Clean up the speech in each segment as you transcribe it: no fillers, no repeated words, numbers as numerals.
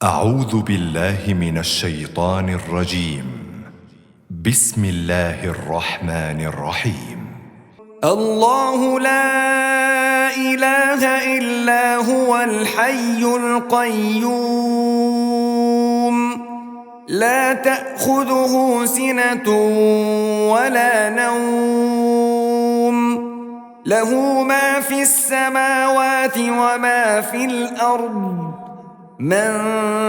أعوذ بالله من الشيطان الرجيم. بسم الله الرحمن الرحيم. الله لا إله إلا هو الحي القيوم لا تأخذه سنة ولا نوم له ما في السماوات وما في الأرض من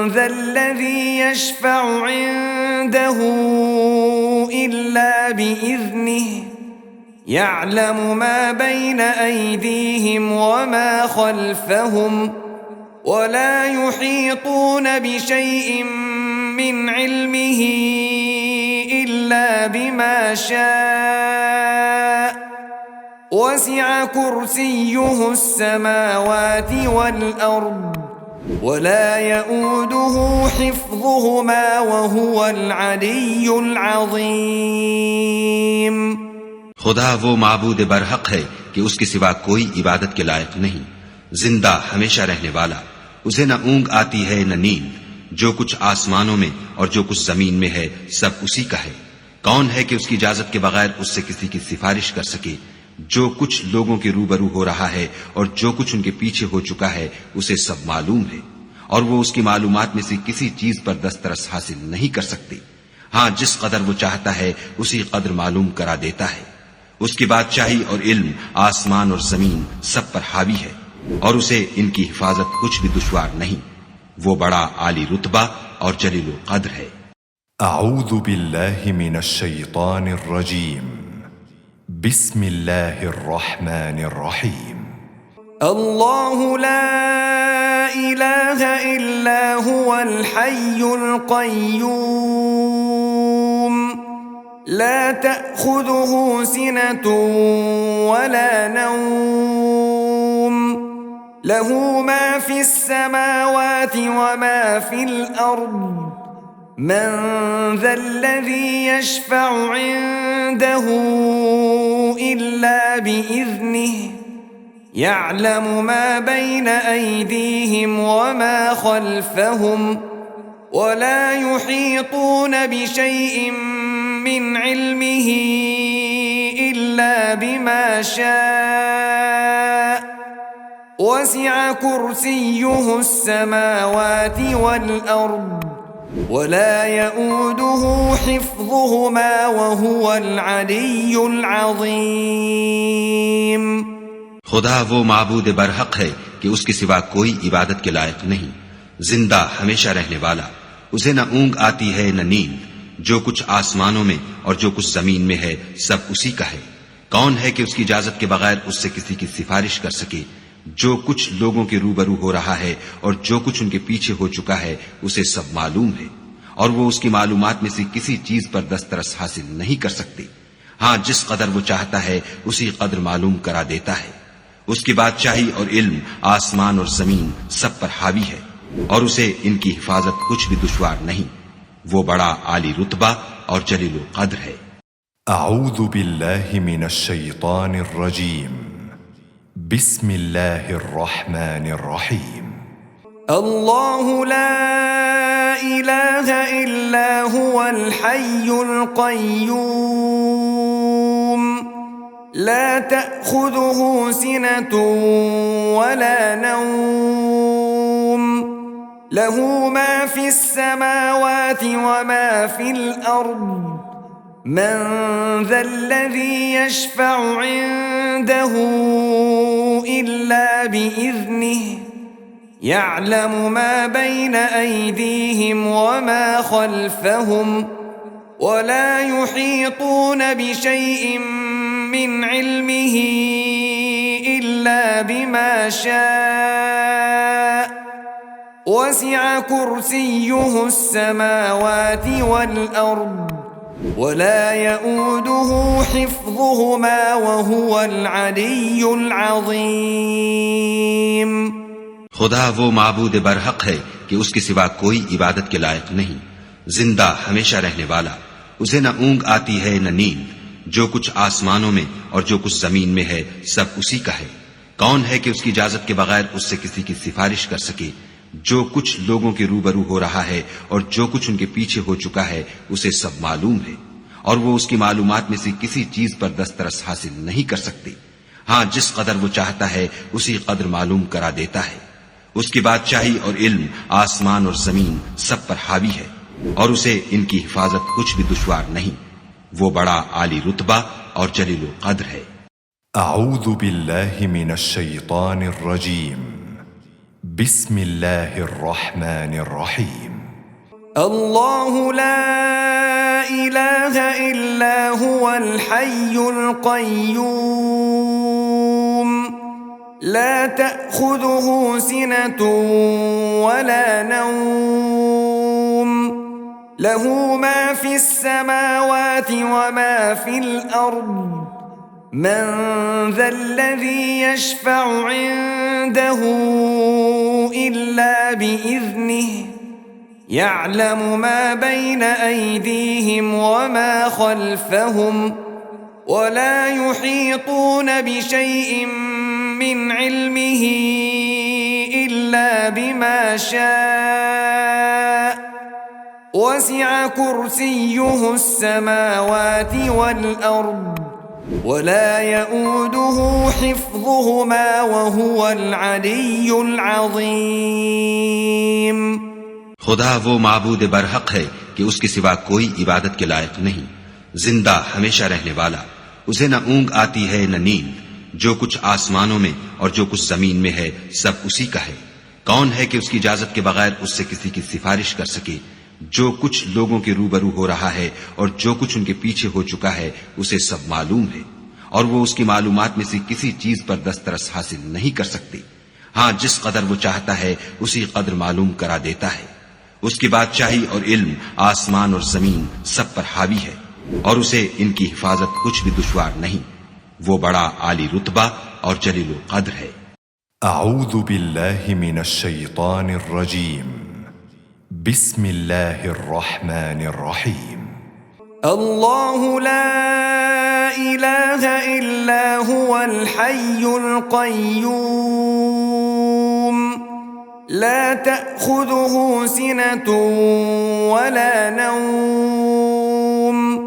ذا الذي يشفع عنده إلا بإذنه يعلم ما بين أيديهم وما خلفهم ولا يحيطون بشيء من علمه إلا بما شاء وسع كرسيه السماوات والأرض ولا يؤوده حفظهما وهو العلي العظيم। खुदा वो माबूद बरहक है कि उसके सिवा कोई इबादत के लायक नहीं, जिंदा हमेशा रहने वाला, उसे न ऊंग आती है न नींद, जो कुछ आसमानों में और जो कुछ जमीन में है सब उसी का है। कौन है कि उसकी इजाजत के बगैर उससे किसी की सिफारिश कर सके? जो कुछ लोगों के रूबरू हो रहा है और जो कुछ उनके पीछे हो चुका है उसे सब मालूम है, और वो उसकी मालूमात में से किसी चीज पर दस्तरस हासिल नहीं कर सकती। हाँ, जिस कदर वो चाहता है उसी कदर मालूम करा देता है। उसकी बादशाही और इल्म आसमान और जमीन सब पर हावी है, और उसे इनकी हिफाजत कुछ भी दुश्वार नहीं। वो बड़ा आली रुतबा और जलील कद्र है। أعوذ بالله من الشيطان الرجيم. بسم الله الرحمن الرحيم. الله لا إله إلا هو الحي القيوم لا تأخذه سنة ولا نوم له ما في السماوات وما في الأرض من ذا الذي يشفع عنده إلا بإذنه يعلم ما بين أيديهم وما خلفهم ولا يحيطون بشيء من علمه إلا بما شاء وسع كرسيه السماوات والأرض ولا يؤوده حفظهما وهو العلي العظيم। खुदा वो माबूद बरहक है कि उसके सिवा कोई इबादत के लायक नहीं, जिंदा हमेशा रहने वाला, उसे न ऊंग आती है न नींद, जो कुछ आसमानों में और जो कुछ जमीन में है सब उसी का है। कौन है कि उसकी इजाजत के बगैर उससे किसी की सिफारिश कर सके? जो कुछ लोगों के रूबरू हो रहा है और जो कुछ उनके पीछे हो चुका है उसे सब मालूम है, और वो उसकी मालूमात में से किसी चीज पर दस्तरस हासिल नहीं कर सकती। हाँ, जिस कदर वो चाहता है उसी कदर मालूम करा देता है। उसकी बादशाही और इल्म आसमान और जमीन सब पर हावी है, और उसे इनकी हिफाजत कुछ भी दुश्वार नहीं। वो बड़ा आली रुतबा और जलील कद्र है। أعوذ بالله من الشيطان الرجيم. بسم الله الرحمن الرحيم. الله لا إله إلا هو الحي القيوم لا تأخذه سنة ولا نوم له ما في السماوات وما في الأرض من ذا الذي يشفع عنده إلا بإذنه يعلم ما بين أيديهم وما خلفهم ولا يحيطون بشيء من علمه إلا بما شاء وسع كرسيه السماوات والأرض ولا يؤوده حفظهما وهو العلي العظيم। खुदा वो माबूद बरहक है कि उसके सिवा कोई इबादत के लायक नहीं, जिंदा हमेशा रहने वाला, उसे न ऊंग आती है न नींद, जो कुछ आसमानों में और जो कुछ जमीन में है सब उसी का है। कौन है कि उसकी इजाजत के बगैर उससे किसी की सिफारिश कर सके? जो कुछ लोगों के रूबरू हो रहा है और जो कुछ उनके पीछे हो चुका है उसे सब मालूम है, और वो उसकी मालूमात में से किसी चीज पर दस्तरस हासिल नहीं कर सकते। हाँ, जिस कदर वो चाहता है उसी कदर मालूम करा देता है। उसकी बादशाही और इल्म आसमान और जमीन सब पर हावी है, और उसे इनकी हिफाजत कुछ भी दुश्वार नहीं। वो बड़ा आली रुतबा और जलील कद्र है। أعوذ بالله من الشيطان الرجيم بسم الله الرحمن الرحيم الله لا إله إلا هو الحي القيوم لا تأخذه سنة ولا نوم له ما في السماوات وما في الأرض من ذا الذي يشفع عنده إلا بإذنه يعلم ما بين أيديهم وما خلفهم ولا يحيطون بشيء من علمه إلا بما شاء وسع كرسيه السماوات والأرض ولا يؤوده حفظهما وهو العلي العظيم। खुदा वो माबूद बरहक है कि उसके सिवा कोई इबादत के लायक नहीं, जिंदा हमेशा रहने वाला। उसे न ऊंग आती है न नींद। जो कुछ आसमानों में और जो कुछ जमीन में है सब उसी का है। कौन है कि उसकी इजाजत के बगैर उससे किसी की सिफारिश कर सके। जो कुछ लोगों के रूबरू हो रहा है और जो कुछ उनके पीछे हो चुका है उसे सब मालूम है, और वो उसकी मालूमात में से किसी चीज पर दस्तरस हासिल नहीं कर सकते। हाँ, जिस कदर वो चाहता है उसी कदर मालूम करा देता है। उसकी बादशाही और इल्म आसमान और जमीन सब पर हावी है, और उसे इनकी हिफाजत कुछ भी दुश्वार नहीं। वो बड़ा आली रुतबा और जलील कद्र है। أعوذ بالله من الشيطان الرجيم بسم الله الرحمن الرحيم الله لا إله إلا هو الحي القيوم لا تأخذه سنة ولا نوم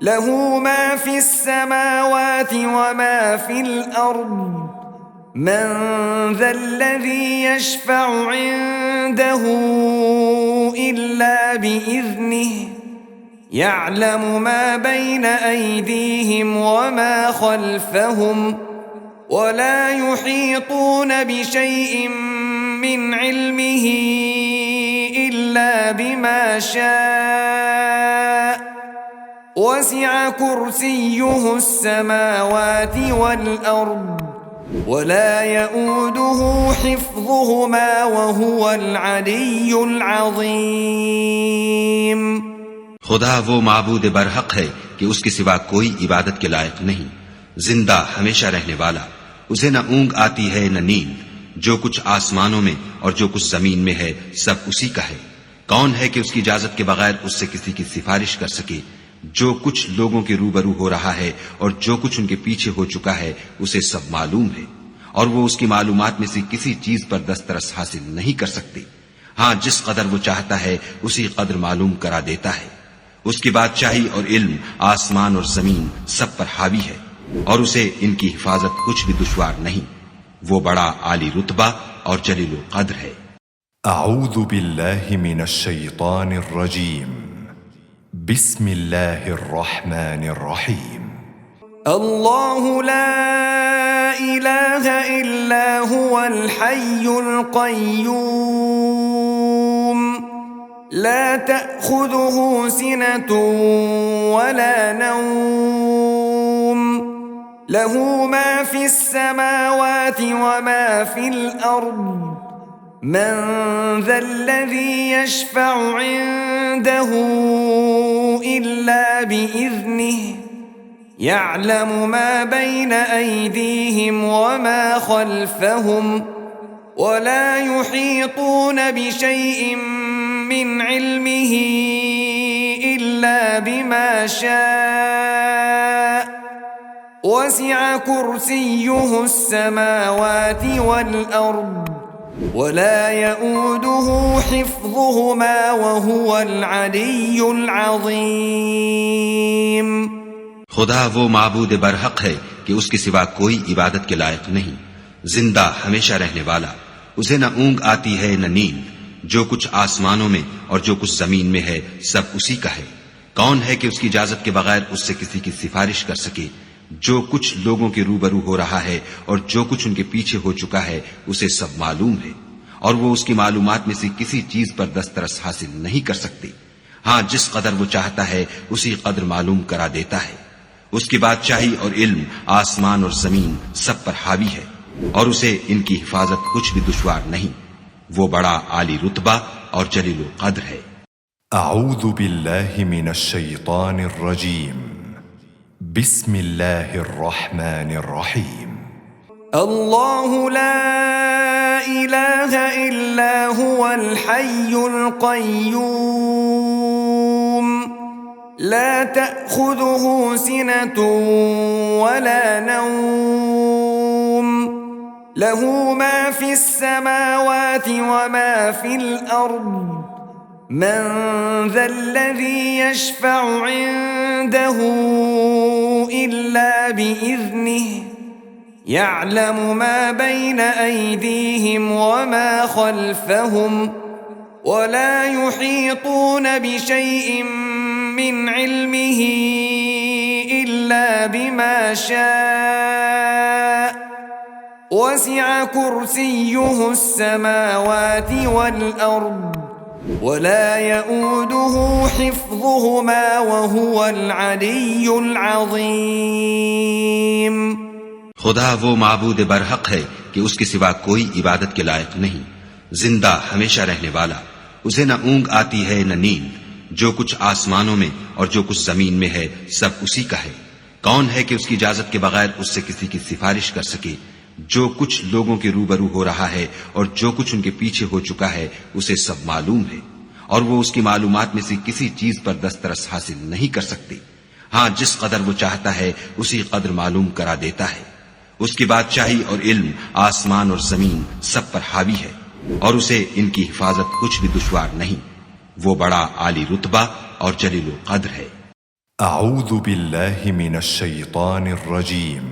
له ما في السماوات وما في الأرض من ذا الذي يشفع عنده إلا بإذنه يعلم ما بين أيديهم وما خلفهم ولا يحيطون بشيء من علمه إلا بما شاء وسع كرسيه السماوات والأرض ولا يؤوده حفظهما وهو العلي العظيم। खुदा वो माबूद बरहक है कि उसके सिवा कोई इबादत के लायक नहीं, जिंदा हमेशा रहने वाला। उसे न ऊंग आती है न नींद। जो कुछ आसमानों में और जो कुछ जमीन में है सब उसी का है। कौन है कि उसकी इजाजत के बगैर उससे किसी की सिफारिश कर सके। जो कुछ लोगों के रूबरू हो रहा है और जो कुछ उनके पीछे हो चुका है उसे सब मालूम है, और वो उसकी मालूमात में से किसी चीज पर दस्तरस हासिल नहीं कर सकते। हाँ, जिस कदर वो चाहता है उसी कदर मालूम करा देता है। उसकी बादशाही और इल्म आसमान और जमीन सब पर हावी है, और उसे इनकी हिफाजत कुछ भी दुश्वार नहीं। वो बड़ा आली रुतबा और जलील कद्र है। أعوذ بالله من الشيطان الرجيم بسم الله الرحمن الرحيم الله لا إله إلا هو الحي القيوم لا تأخذه سنة ولا نوم له ما في السماوات وما في الأرض من ذا الذي يشفع عنده إلا بإذنه يعلم ما بين أيديهم وما خلفهم ولا يحيطون بشيء من علمه إلا بما شاء وسع كرسيه السماوات والأرض ولا يؤوده حفظهما وهو العلي العظيم खुदा वो माबूद बरहक है कि उसके सिवा कोई इबादत के लायक नहीं, जिंदा हमेशा रहने वाला। उसे न ऊंग आती है न नींद। जो कुछ आसमानों में और जो कुछ जमीन में है सब उसी का है। कौन है कि उसकी इजाजत के बगैर उससे किसी की सिफारिश कर सके। जो कुछ लोगों के रूबरू हो रहा है और जो कुछ उनके पीछे हो चुका है उसे सब मालूम है, और वो उसकी मालूमात में से किसी चीज पर दस्तरस हासिल नहीं कर सकते। हाँ, जिस कदर वो चाहता है उसी कदर मालूम करा देता है। उसकी बादशाही और इल्म आसमान और जमीन सब पर हावी है, और उसे इनकी हिफाजत कुछ भी दुश्वार नहीं। वो बड़ा आली रुतबा और जलील कद्र है। أعوذ بالله من الشيطان الرجيم بسم الله الرحمن الرحيم الله لا إله إلا هو الحي القيوم لا تأخذه سنة ولا نوم له ما في السماوات وما في الأرض من ذا الذي يشفع عنده إلا بإذنه يعلم ما بين أيديهم وما خلفهم ولا يحيطون بشيء من علمه إلا بما شاء وسع كرسيه السماوات والأرض ولا يؤوده حفظهما وهو العلي العظيم खुदा वो माबूद बरहक है कि उसके सिवा कोई इबादत के लायक नहीं, जिंदा हमेशा रहने वाला। उसे न ऊंग आती है न नींद। जो कुछ आसमानों में और जो कुछ जमीन में है सब उसी का है। कौन है कि उसकी इजाजत के बगैर उससे किसी की सिफारिश कर सके। जो कुछ लोगों के रूबरू हो रहा है और जो कुछ उनके पीछे हो चुका है उसे सब मालूम है, और वो उसकी मालूमात में से किसी चीज पर दस्तरस हासिल नहीं कर सकते। हाँ, जिस कदर वो चाहता है उसी कदर मालूम करा देता है। उसकी बादशाही और इल्म आसमान और जमीन सब पर हावी है, और उसे इनकी हिफाजत कुछ भी दुश्वार नहीं। वो बड़ा आली रुतबा और जलील कद्र है। أعوذ بالله من الشيطان الرجيم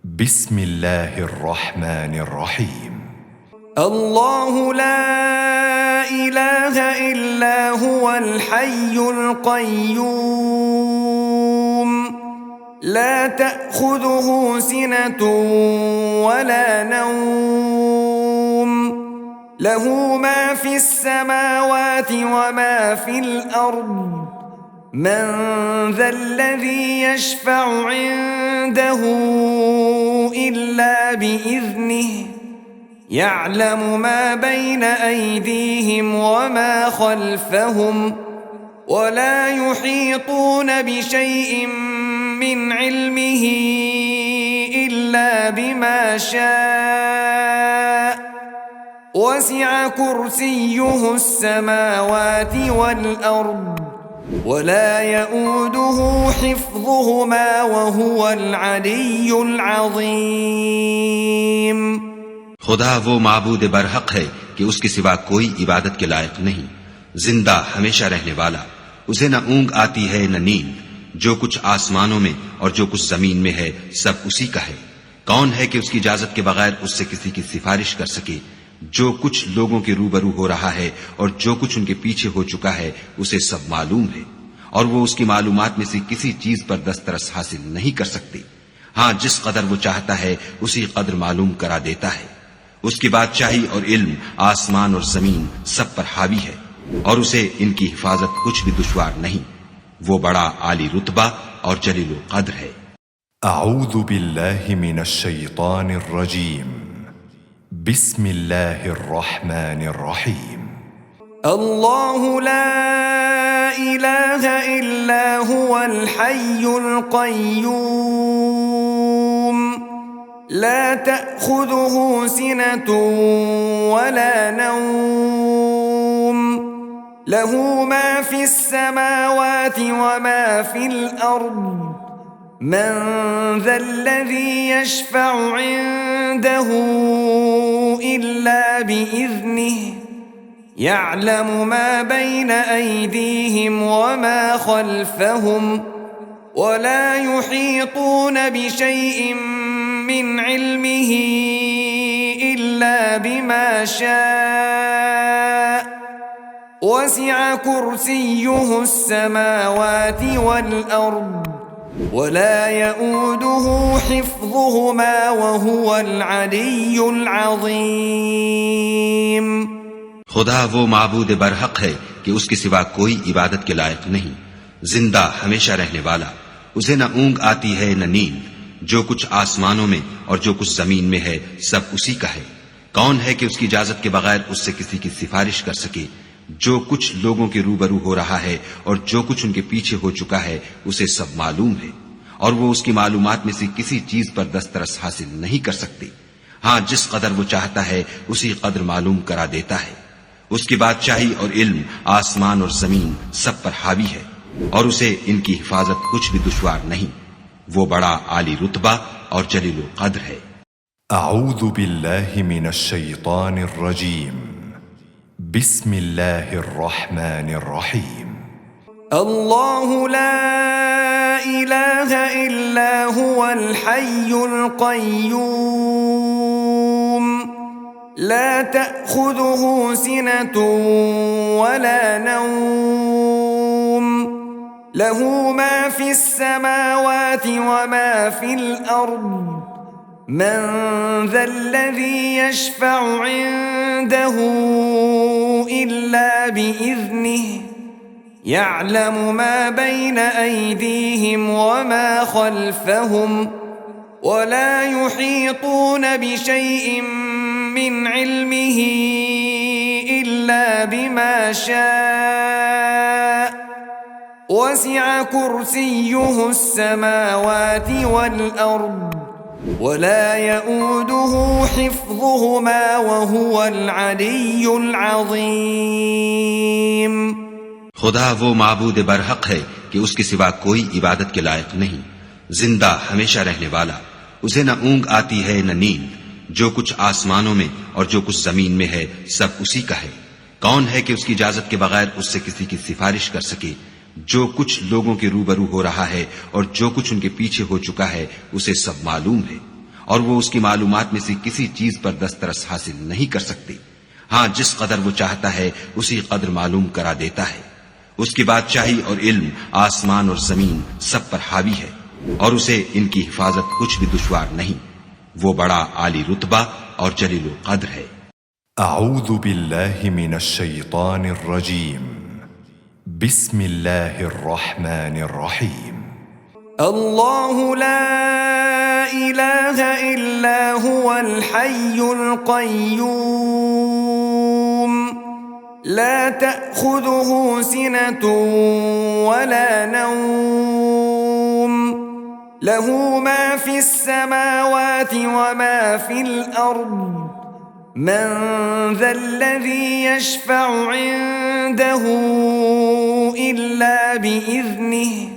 بسم الله الرحمن الرحيم الله لا إله إلا هو الحي القيوم لا تأخذه سنة ولا نوم له ما في السماوات وما في الأرض من ذا الذي يشفع عنده إلا بإذنه يعلم ما بين أيديهم وما خلفهم ولا يحيطون بشيء من علمه إلا بما شاء وسع كرسيه السماوات والأرض ولا يؤوده حفظهما وهو العلي العظيم खुदा वो माबूद बरहक है कि उसके सिवा कोई इबादत के लायक नहीं, जिंदा हमेशा रहने वाला। उसे न ऊंग आती है न नींद। जो कुछ आसमानों में और जो कुछ जमीन में है सब उसी का है। कौन है कि उसकी इजाजत के बगैर उससे किसी की सिफारिश कर सके। जो कुछ लोगों के रूबरू हो रहा है और जो कुछ उनके पीछे हो चुका है उसे सब मालूम है, और वो उसकी मालूमात में से किसी चीज पर दस्तरस हासिल नहीं कर सकते। हाँ, जिस कदर वो चाहता है उसी कदर मालूम करा देता है। उसकी बादशाही और इल्म आसमान और जमीन सब पर हावी है, और उसे इनकी हिफाजत कुछ भी दुश्वार नहीं। वो बड़ा आली रुतबा और जलील कद्र है। أعوذ بالله من الشيطان الرجيم بسم الله الرحمن الرحيم الله لا إله إلا هو الحي القيوم لا تأخذه سنة ولا نوم له ما في السماوات وما في الأرض من ذا الذي يشفع عنده إلا بإذنه يعلم ما بين أيديهم وما خلفهم ولا يحيطون بشيء من علمه إلا بما شاء وسع كرسيه السماوات والأرض ولا يؤوده حفظهما وهو العلي العظيم खुदा वो माबूद बरहक है कि उसके सिवा कोई इबादत के लायक नहीं, जिंदा हमेशा रहने वाला, उसे न ऊंग आती है न नींद, जो कुछ आसमानों में और जो कुछ जमीन में है सब उसी का है। कौन है कि उसकी इजाजत के बगैर उससे किसी की सिफारिश कर सके? जो कुछ लोगों के रूबरू हो रहा है और जो कुछ उनके पीछे हो चुका है उसे सब मालूम है, और वो उसकी मालूमात में से किसी चीज पर दस्तरस हासिल नहीं कर सकते। हाँ, जिस कदर वो चाहता है उसी कदर मालूम करा देता है। उसकी बादशाही और इल्म आसमान और जमीन सब पर हावी है, और उसे इनकी हिफाजत कुछ भी दुश्वार नहीं। वो बड़ा आली रुतबा और जलील कद्र है। أعوذ بالله من الشيطان الرجيم بسم الله الرحمن الرحيم الله لا إله إلا هو الحي القيوم لا تأخذه سنة ولا نوم له ما في السماوات وما في الأرض من ذا الذي يشفع عنده إلا بإذنه يعلم ما بين أيديهم وما خلفهم ولا يحيطون بشيء من علمه إلا بما شاء وسع كرسيه السماوات والأرض ولا يؤوده حفظهما وهو العلي العظيم खुदा वो माबूद बरहक है कि उसके सिवा कोई इबादत के लायक नहीं, जिंदा हमेशा रहने वाला, उसे न ऊंग आती है न नींद, जो कुछ आसमानों में और जो कुछ जमीन में है सब उसी का है। कौन है कि उसकी इजाजत के बगैर उससे किसी की सिफारिश कर सके? जो कुछ लोगों के रूबरू हो रहा है और जो कुछ उनके पीछे हो चुका है उसे सब मालूम है, और वो उसकी मालूमात में से किसी चीज पर दस्तरस हासिल नहीं कर सकते। हाँ, जिस कदर वो चाहता है उसी कदर मालूम करा देता है। उसकी बादशाही और इल्म आसमान और जमीन सब पर हावी है, और उसे इनकी हिफाजत कुछ भी दुश्वार नहीं। वो बड़ा आली रुतबा और जलील कद्र है। أعوذ بالله من الشيطان الرجيم بسم الله الرحمن الرحيم الله لا إله إلا هو الحي القيوم لا تأخذه سنة ولا نوم له ما في السماوات وما في الأرض من ذا الذي يشفع عنده إلا بإذنه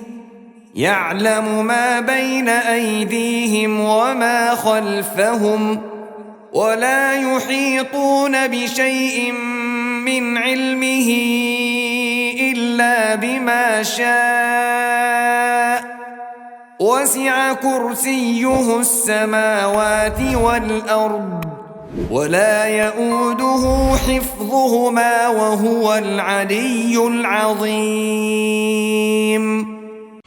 يعلم ما بين أيديهم وما خلفهم ولا يحيطون بشيء من علمه إلا بما شاء وسع كرسيه السماوات والأرض ولا يؤوده حفظهما وهو العلي العظيم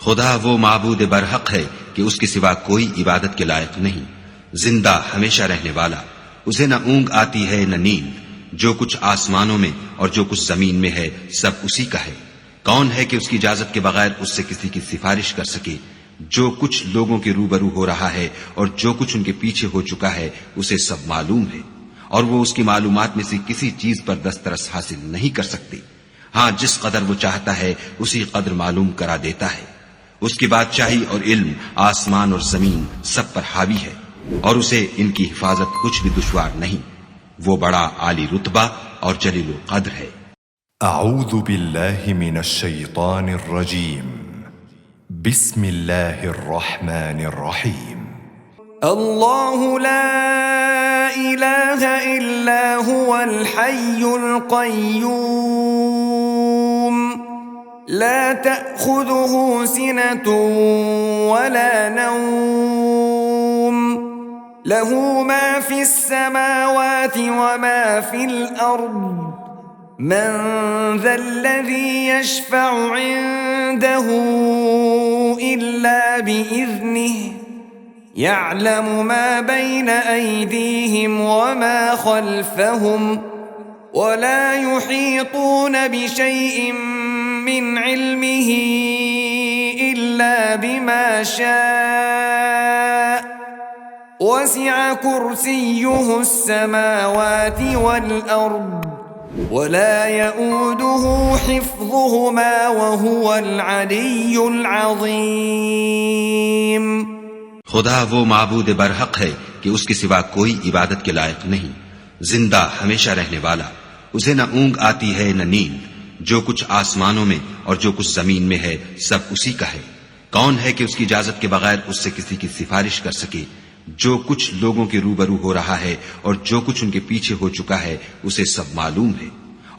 खुदा वो माबूद बरहक है कि उसके सिवा कोई इबादत के लायक नहीं, जिंदा हमेशा रहने वाला, उसे न ऊंग आती है न नींद, जो कुछ आसमानों में और जो कुछ जमीन में है सब उसी का है। कौन है कि उसकी इजाजत के बगैर उससे किसी की सिफारिश कर सके? जो कुछ लोगों के रूबरू हो रहा है और जो कुछ उनके पीछे हो चुका है उसे सब मालूम है, और वो उसकी मालूमात में से किसी चीज पर दस्तरस हासिल नहीं कर सकते। हाँ, जिस कदर वो चाहता है उसी कदर मालूम करा देता है। उसकी बादशाही और इल्म आसमान और जमीन सब पर हावी है, और उसे इनकी हिफाजत कुछ भी दुश्वार नहीं। वो बड़ा आली रुतबा और जलील कद्र है। أعوذ بالله من الشيطان الرجيم بسم الله الرحمن الرحيم الله لا إله إلا هو الحي القيوم لا تأخذه سنة ولا نوم له ما في السماوات وما في الأرض من ذا الذي يشفع عنده إلا بإذنه يعلم ما بين أيديهم وما خلفهم ولا يحيطون بشيء من علمه إلا بما شاء وسع كرسيه السماوات والأرض ولا يؤوده حفظهما وهو العلي العظيم खुदा वो माबूद बरहक है कि उसके सिवा कोई इबादत के लायक नहीं, जिंदा हमेशा रहने वाला, उसे न ऊंग आती है न नींद, जो कुछ आसमानों में और जो कुछ जमीन में है सब उसी का है। कौन है कि उसकी इजाजत के बगैर उससे किसी की सिफारिश कर सके? जो कुछ लोगों के रूबरू हो रहा है और जो कुछ उनके पीछे हो चुका है उसे सब मालूम है,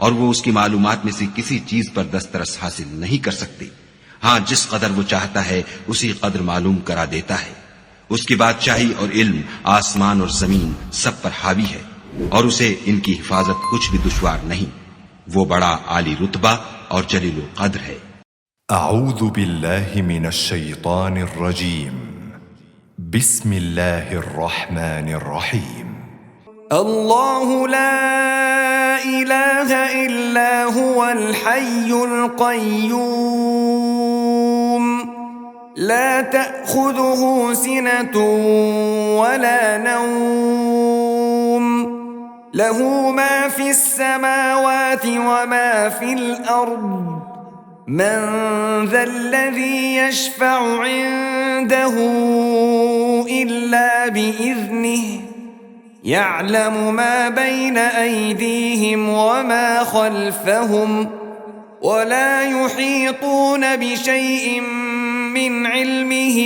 और वो उसकी मालूमात में से किसी चीज पर दस्तरस हासिल नहीं कर सकते। हाँ, जिस कदर वो चाहता है उसी कदर मालूम करा देता है। उसकी बादशाही और इल्म आसमान और जमीन सब पर हावी है, और उसे इनकी हिफाजत कुछ भी दुश्वार नहीं। वो बड़ा आली रुतबा और जलील कद्र है। أعوذ بالله من الشيطان الرجيم بسم الله الرحمن الرحيم الله لا إله إلا هو الحي القيوم لا تأخذه سنة ولا نوم له ما في السماوات وما في الأرض من ذا الذي يشفع عنده إلا بإذنه يعلم ما بين أيديهم وما خلفهم ولا يحيطون بشيء من علمه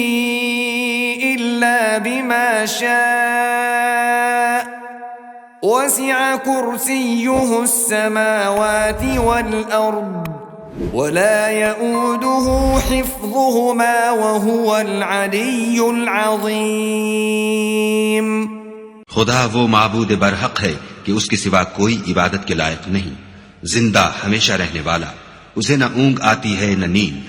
إلا بما شاء وسع كرسيه السماوات والأرض ولا يؤوده حفظهما وهو العلي العظيم खुदा वो माबूद बरहक है कि उसके सिवा कोई इबादत के लायक नहीं, जिंदा हमेशा रहने वाला, उसे न ऊंग आती है न नींद,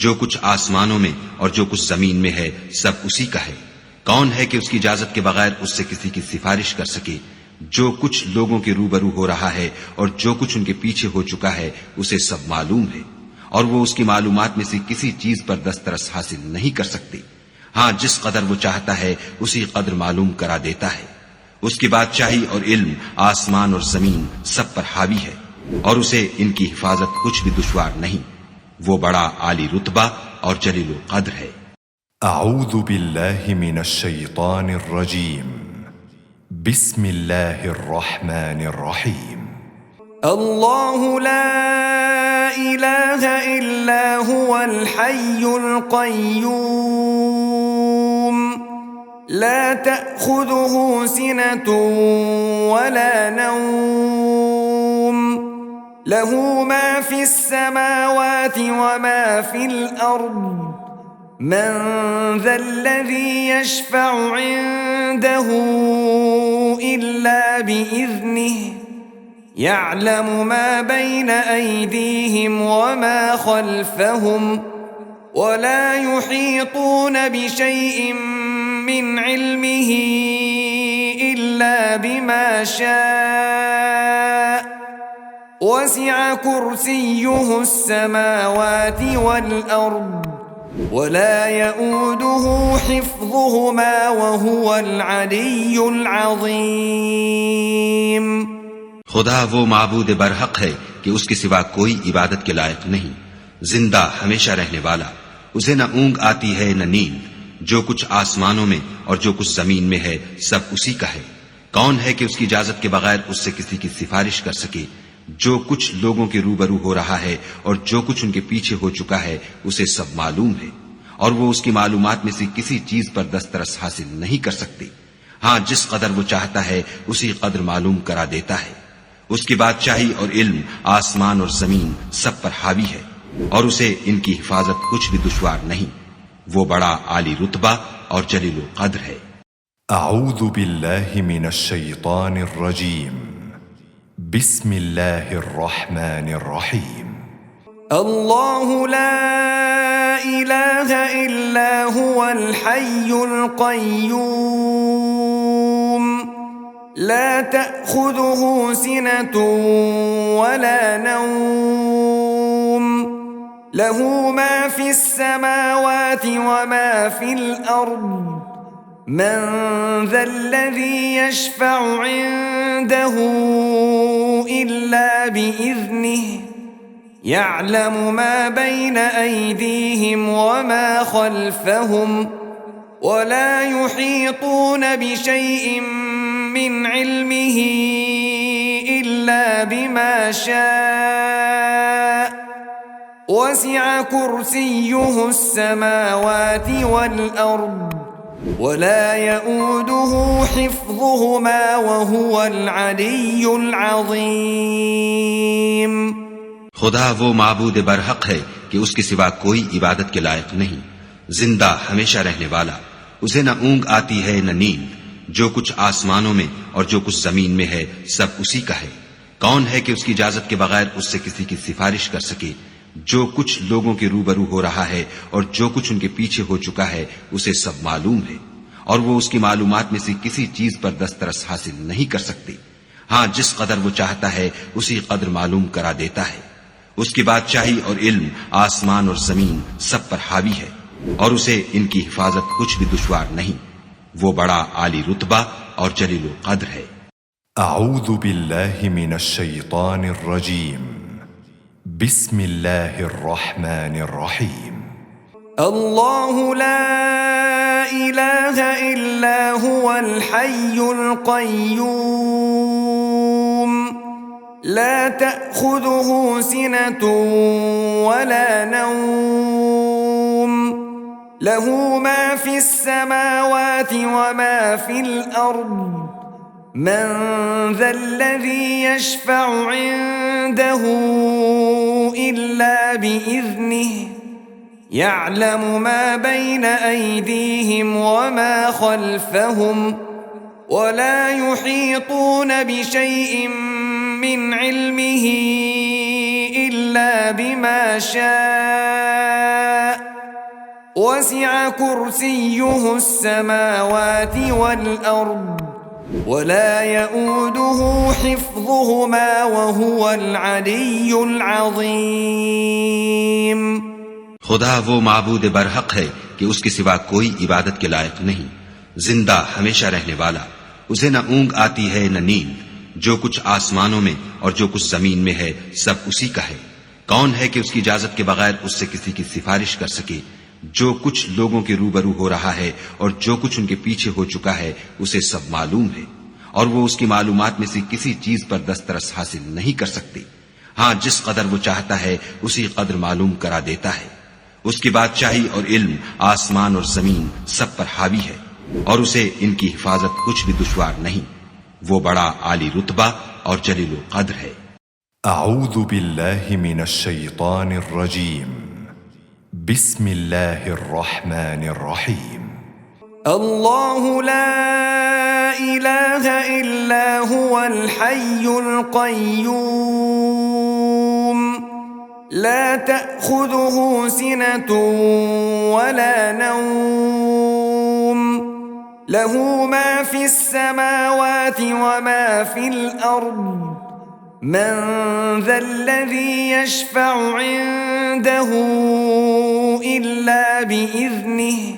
जो कुछ आसमानों में और जो कुछ जमीन में है सब उसी का है। कौन है कि उसकी इजाजत के बगैर उससे किसी की सिफारिश कर सके? जो कुछ लोगों के रूबरू हो रहा है और जो कुछ उनके पीछे हो चुका है उसे सब मालूम है, और वो उसकी मालूमात में से किसी चीज पर दस्तरस हासिल नहीं कर सकते। हाँ, जिस कदर वो चाहता है उसी कदर मालूम करा देता है। उसकी बादशाही और इल्म आसमान और जमीन सब पर हावी है, और उसे इनकी हिफाजत कुछ भी दुश्वार नहीं। वो बड़ा आली रुतबा और जलील कद्र है। أعوذ بالله من الشيطان الرجيم بسم الله الرحمن الرحيم الله لا إله إلا هو الحي القيوم لا تأخذه سنة ولا نوم له ما في السماوات وما في الأرض من ذا الذي يشفع عنده إلا بإذنه يعلم ما بين أيديهم وما خلفهم ولا يحيطون بشيء من علمه إلا بما شاء وسع كرسيه السماوات والأرض ولا يؤوده حفظهما وهو العلي العظيم खुदा वो माबूद बरहक है कि उसके सिवा कोई इबादत के लायक नहीं, जिंदा हमेशा रहने वाला, उसे न ऊंग आती है न नींद, जो कुछ आसमानों में और जो कुछ जमीन में है सब उसी का है। कौन है कि उसकी इजाजत के बगैर उससे किसी की सिफारिश कर सके? जो कुछ लोगों के रूबरू हो रहा है और जो कुछ उनके पीछे हो चुका है उसे सब मालूम है, और वो उसकी मालूमात में से किसी चीज पर दस्तरस हासिल नहीं कर सकते। हाँ, जिस कदर वो चाहता है उसी कदर मालूम करा देता है। उसकी बादशाही और इल्म आसमान और जमीन सब पर हावी है और उसे इनकी हिफाजत कुछ भी दुश्वार नहीं। वो बड़ा आली रुतबा और जलील कद्र है। أعوذ بالله من الشيطان الرجيم بسم الله الرحمن الرحيم الله لا إله إلا هو الحي القيوم لا تأخذه سنة ولا نوم له ما في السماوات وما في الأرض من ذا الذي يشفع عنده إلا بإذنه يعلم ما بين أيديهم وما خلفهم ولا يحيطون بشيء من علمه إلا بما شاء وسع كرسيه السماوات والأرض ولا يؤوده حفظهما وهو العلي العظيم खुदा वो माबूद बरहक है कि उसके सिवा कोई इबादत के लायक नहीं, जिंदा हमेशा रहने वाला। उसे न ऊंग आती है न नींद। जो कुछ आसमानों में और जो कुछ जमीन में है सब उसी का है। कौन है कि उसकी इजाजत के बगैर उससे किसी की सिफारिश कर सके। जो कुछ लोगों के रूबरू हो रहा है और जो कुछ उनके पीछे हो चुका है उसे सब मालूम है और वो उसकी मालूमात में से किसी चीज पर दस्तरस हासिल नहीं कर सकते। हाँ, जिस कदर वो चाहता है उसी कदर मालूम करा देता है। उसकी बादशाही और इल्म आसमान और जमीन सब पर हावी है और उसे इनकी हिफाजत कुछ भी दुश्वार नहीं। वो बड़ा आली रुतबा और जलील कद्र है। أعوذ بالله من الشيطان الرجيم بسم الله الرحمن الرحيم الله لا إله إلا هو الحي القيوم لا تأخذه سنة ولا نوم له ما في السماوات وما في الأرض من ذا الذي يشفع عنده إلا بإذنه يعلم ما بين أيديهم وما خلفهم ولا يحيطون بشيء من علمه إلا بما شاء وسع كرسيه السماوات والأرض ولا يؤوده حفظهما وهو العلي العظيم खुदा वो माबूद बरहक है कि उसके सिवा कोई इबादत के लायक नहीं, जिंदा हमेशा रहने वाला। उसे न ऊंग आती है न नींद। जो कुछ आसमानों में और जो कुछ जमीन में है सब उसी का है। कौन है कि उसकी इजाजत के बगैर उससे किसी की सिफारिश कर सके। जो कुछ लोगों के रूबरू हो रहा है और जो कुछ उनके पीछे हो चुका है उसे सब मालूम है और वो उसकी मालूमात में से किसी चीज पर दस्तरस हासिल नहीं कर सकते। हाँ, जिस कदर वो चाहता है उसी कदर मालूम करा देता है। उसकी बादशाही और इल्म आसमान और जमीन सब पर हावी है और उसे इनकी हिफाजत कुछ भी दुश्वार नहीं। वो बड़ा आली रुतबा और जलील कद्र है। أعوذ بالله من الشيطان الرجيم بسم الله الرحمن الرحيم الله لا إله إلا هو الحي القيوم لا تأخذه سنة ولا نوم له ما في السماوات وما في الأرض من ذا الذي يشفع عنده إلا بإذنه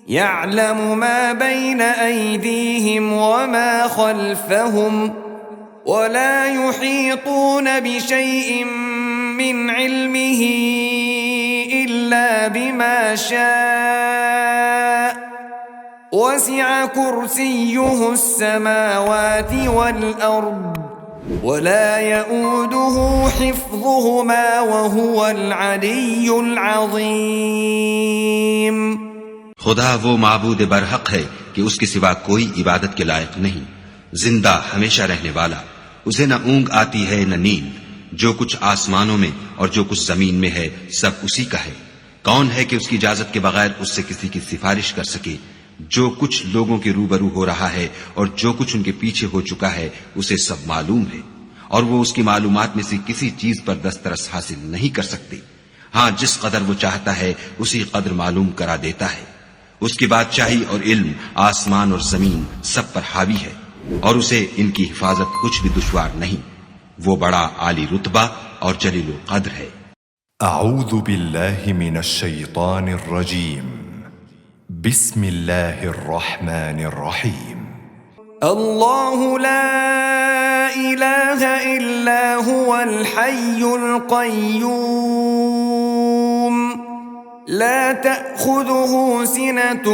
يعلم ما بين أيديهم وما خلفهم ولا يحيطون بشيء من علمه إلا بما شاء وسع كرسيه السماوات والأرض ولا يؤوده حفظهما وهو العلي العظيم। खुदा वो माबूद बरहक है कि उसके सिवा कोई इबादत के लायक नहीं, जिंदा हमेशा रहने वाला। उसे न ऊंग आती है न नींद। जो कुछ आसमानों में और जो कुछ जमीन में है सब उसी का है। कौन है कि उसकी इजाजत के बगैर उससे किसी की सिफारिश कर सके। जो कुछ लोगों के रूबरू हो रहा है और जो कुछ उनके पीछे हो चुका है उसे सब मालूम है, और वो उसकी मालूमात में से किसी चीज पर दस्तरस हासिल नहीं कर सकते। हाँ, जिस कदर वो चाहता है उसी कदर मालूम करा देता है। उसकी बादशाही और इल्म आसमान और जमीन सब पर हावी है, और उसे इनकी हिफाजत कुछ भी दुश्वार नहीं। वो बड़ा आली रुतबा और जलील कद्र है। أعوذ بالله من الشيطان الرجيم بسم الله الرحمن الرحيم الله لا إله إلا هو الحي القيوم لا تأخذه سنة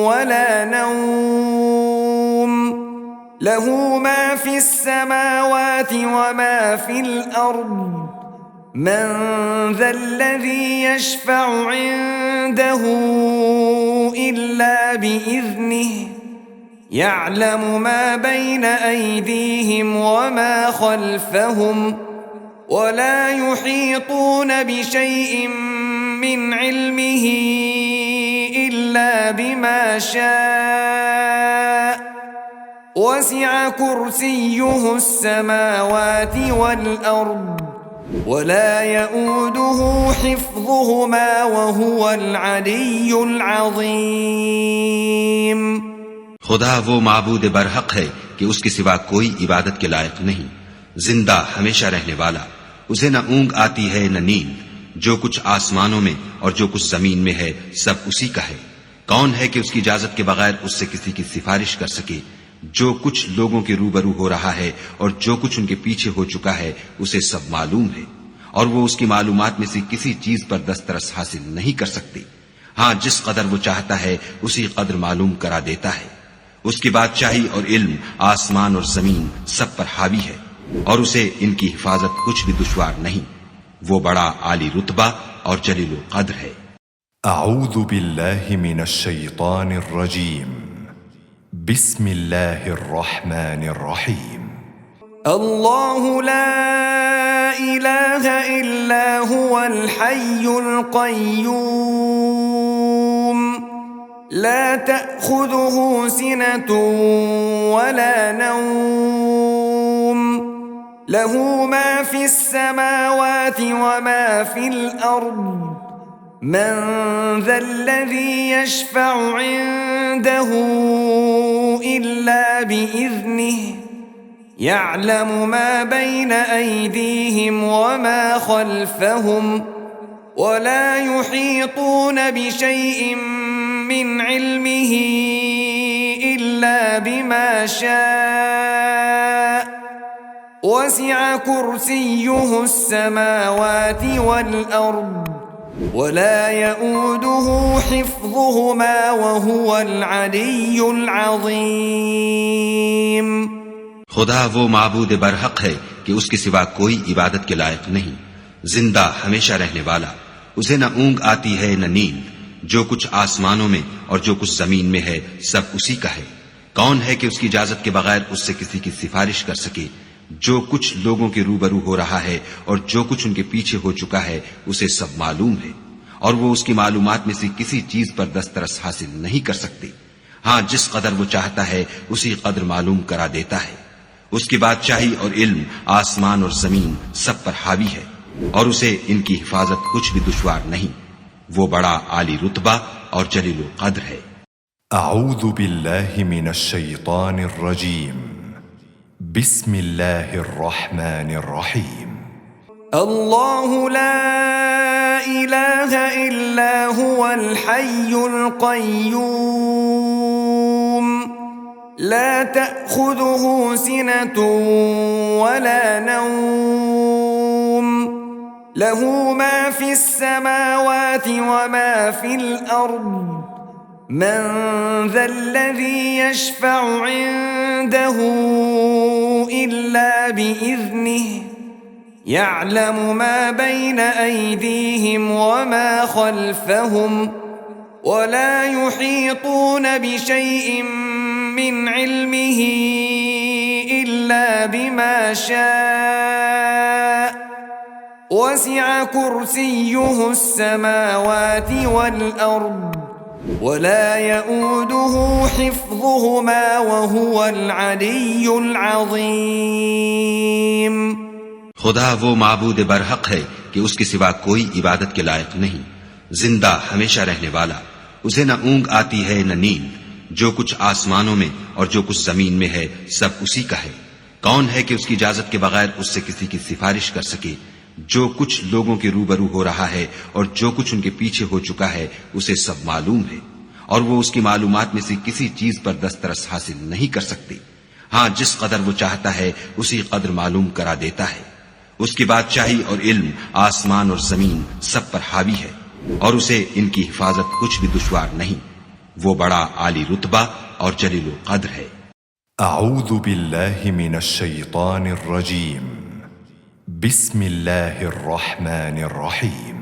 ولا نوم له ما في السماوات وما في الأرض من ذا الذي يشفع عنده إلا بإذنه يعلم ما بين أيديهم وما خلفهم ولا يحيطون بشيء من علمه إلا بما شاء وسع كرسيه السماوات والأرض ولا يؤوده حفظهما وهو العلي العظيم। खुदा वो माबूद बरहक है कि उसके सिवा कोई इबादत के लायक नहीं, जिंदा हमेशा रहने वाला। उसे न ऊंग आती है न नींद। जो कुछ आसमानों में और जो कुछ जमीन में है सब उसी का है। कौन है कि उसकी इजाजत के बगैर उससे किसी की सिफारिश कर सके। जो कुछ लोगों के रूबरू हो रहा है और जो कुछ उनके पीछे हो चुका है उसे सब मालूम है, और वो उसकी मालूमात में से किसी चीज पर दस्तरस हासिल नहीं कर सकते। हाँ, जिस कदर वो चाहता है उसी कदर मालूम करा देता है। उसकी बादशाही और इल्म आसमान और जमीन सब पर हावी है, और उसे इनकी हिफाजत कुछ भी दुश्वार नहीं। वो बड़ा आली रुतबा और जलील कद्र है। أعوذ بالله من الشيطان الرجيم بسم الله الرحمن الرحيم الله لا إله إلا هو الحي القيوم لا تأخذه سنة ولا نوم له ما في السماوات وما في الأرض من ذا الذي يشفع عنده إلا بإذنه يعلم ما بين أيديهم وما خلفهم ولا يحيطون بشيء من علمه إلا بما شاء وسع كرسيه السماوات والأرض ولا يؤوده حفظهما وهو العلي العظيم। खुदा वो माबूद बरहक है कि उसके सिवा कोई इबादत के लायक नहीं, जिंदा हमेशा रहने वाला। उसे न ऊंग आती है न नींद। जो कुछ आसमानों में और जो कुछ जमीन में है सब उसी का है। कौन है कि उसकी इजाजत के बगैर उससे किसी की सिफारिश कर सके। जो कुछ लोगों के रूबरू हो रहा है और जो कुछ उनके पीछे हो चुका है उसे सब मालूम है, और वो उसकी मालूमात में से किसी चीज पर दस्तरस हासिल नहीं कर सकते। हाँ, जिस कदर वो चाहता है उसी कदर मालूम करा देता है। उसकी बादशाही और इल्म आसमान और जमीन सब पर हावी है, और उसे इनकी हिफाजत कुछ भी दुश्वार नहीं। वो बड़ा आली रुतबा और जलील कद्र है। أعوذ بالله من الشيطان الرجيم بسم الله الرحمن الرحيم الله لا إله إلا هو الحي القيوم لا تأخذه سنة ولا نوم له ما في السماوات وما في الأرض من ذا الذي يشفع عنده إلا بإذنه يعلم ما بين أيديهم وما خلفهم ولا يحيطون بشيء من علمه إلا بما شاء وسع كرسيه السماوات والأرض ولا يؤوده حفظهما وهو العلي العظيم। खुदा वो माबूद बरहक है कि उसके सिवा कोई इबादत के लायक नहीं, जिंदा हमेशा रहने वाला, उसे न ऊंग आती है न नींद, जो कुछ आसमानों में और जो कुछ जमीन में है सब उसी का है। कौन है कि उसकी इजाजत के बगैर उससे किसी की सिफारिश कर सके? जो कुछ लोगों के रूबरू हो रहा है और जो कुछ उनके पीछे हो चुका है उसे सब मालूम है, और वो उसकी मालूमात में से किसी चीज पर दस्तरस हासिल नहीं कर सकते। हाँ, जिस कदर वो चाहता है उसी कदर मालूम करा देता है। उसकी बादशाही और इल्म आसमान और जमीन सब पर हावी है, और उसे इनकी हिफाजत कुछ भी दुश्वार नहीं। वो बड़ा आली रुतबा और जलील कद्र है। أعوذ بالله من الشيطان الرجيم بسم الله الرحمن الرحيم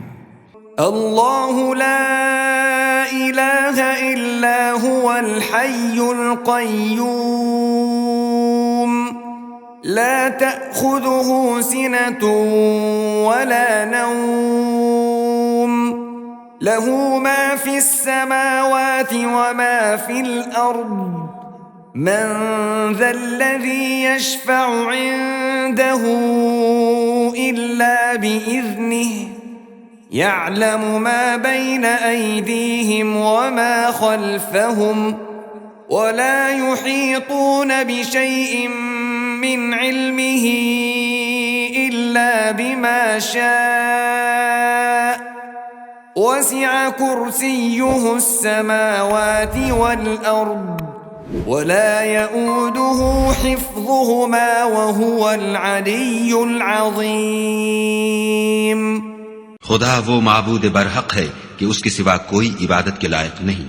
الله لا إله إلا هو الحي القيوم لا تأخذه سنة ولا نوم له ما في السماوات وما في الأرض من ذا الذي يشفع عنده إلا بإذنه يعلم ما بين أيديهم وما خلفهم ولا يحيطون بشيء من علمه إلا بما شاء وسع كرسيه السماوات والأرض ولا يؤوده حفظهما وهو العلي العظيم। खुदा वो माबूद बरहक है कि उसके सिवा कोई इबादत के लायक नहीं,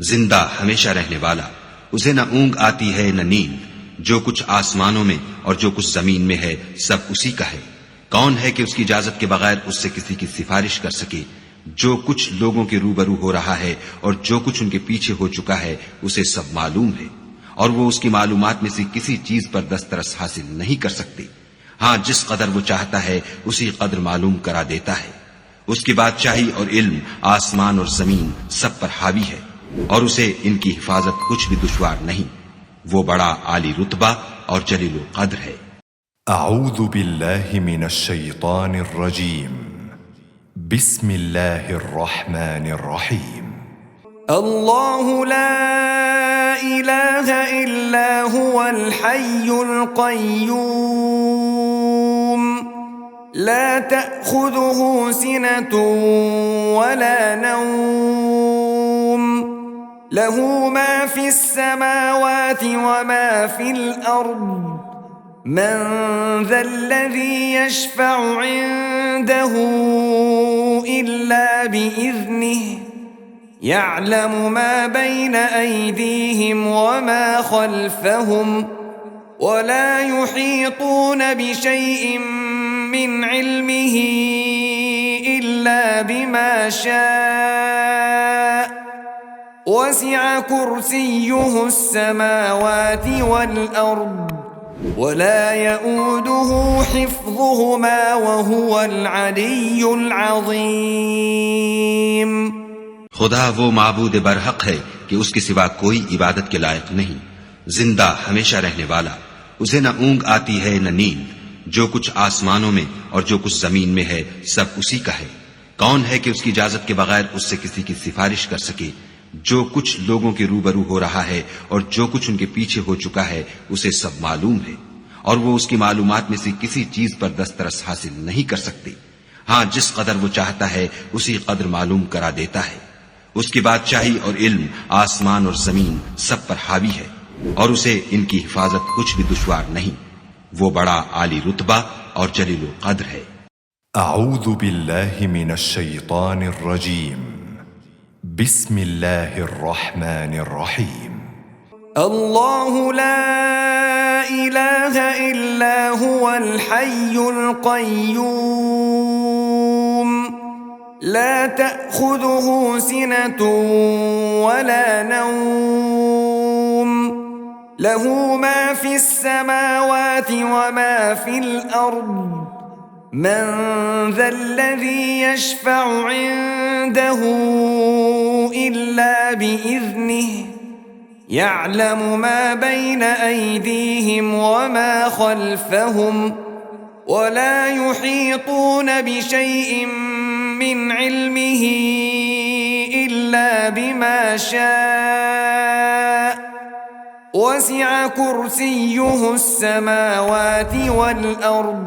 जिंदा हमेशा रहने वाला, उसे न ऊंग आती है न नींद, जो कुछ आसमानों में और जो कुछ जमीन में है सब उसी का है। कौन है कि उसकी इजाजत के बगैर उससे किसी की सिफारिश कर सके? जो कुछ लोगों के रूबरू हो रहा है और जो कुछ उनके पीछे हो चुका है उसे सब मालूम है, और वो उसकी मालूमात में से किसी चीज पर दस्तरस हासिल नहीं कर सकते। हाँ, जिस कदर वो चाहता है उसी कदर मालूम करा देता है। उसकी बादशाही और इल्म आसमान और जमीन सब पर हावी है, और उसे इनकी हिफाजत कुछ भी दुश्वार नहीं। वो बड़ा आली रुतबा और जलील कद्र है। أعوذ بالله من الشيطان الرجيم بسم الله الرحمن الرحيم الله لا إله إلا هو الحي القيوم لا تأخذه سنة ولا نوم له ما في السماوات وما في الأرض من ذا الذي يشفع عنده إلا بإذنه يعلم ما بين أيديهم وما خلفهم ولا يحيطون بشيء من علمه إلا بما شاء وسع كرسيه السماوات والأرض ولا يؤوده حفظهما وهو العلي العظيم। खुदा वो माबूद बरहक है कि उसके सिवा कोई इबादत के लायक नहीं, जिंदा हमेशा रहने वाला, उसे न ऊंग आती है न नींद, जो कुछ आसमानों में और जो कुछ जमीन में है सब उसी का है। कौन है कि उसकी इजाजत के बगैर उससे किसी की सिफारिश कर सके? जो कुछ लोगों के रूबरू हो रहा है और जो कुछ उनके पीछे हो चुका है उसे सब मालूम है, और वो उसकी मालूमात में से किसी चीज पर दस्तरस हासिल नहीं कर सकते। हाँ, जिस कदर वो चाहता है उसी कदर मालूम करा देता है। उसकी बादशाही और इल्म आसमान और जमीन सब पर हावी है, और उसे इनकी हिफाजत कुछ भी दुश्वार नहीं। वो बड़ा आली रुतबा और जलील कद्र है। أعوذ بالله من الشيطان الرجيم بسم الله الرحمن الرحيم अल्लाहु ला इलाहा इल्ला हुवल हय्युल क़य्यूम ला तअख़ुज़ुहु सिनतुन वला नौम लहू मा फिस समावाति वमा फिल अर्द मन ज़ल्लज़ी यशफ़अु इंदहु इल्ला बिइज़्निहि यअलमु मा बैन अयदीहिम वमा खल्फ़हुम वला युहीतून बिशैइन मिन इल्मिही इल्ला बिमा शाअ वसिअ कुर्सियुहु अस्समावाति वल अर्द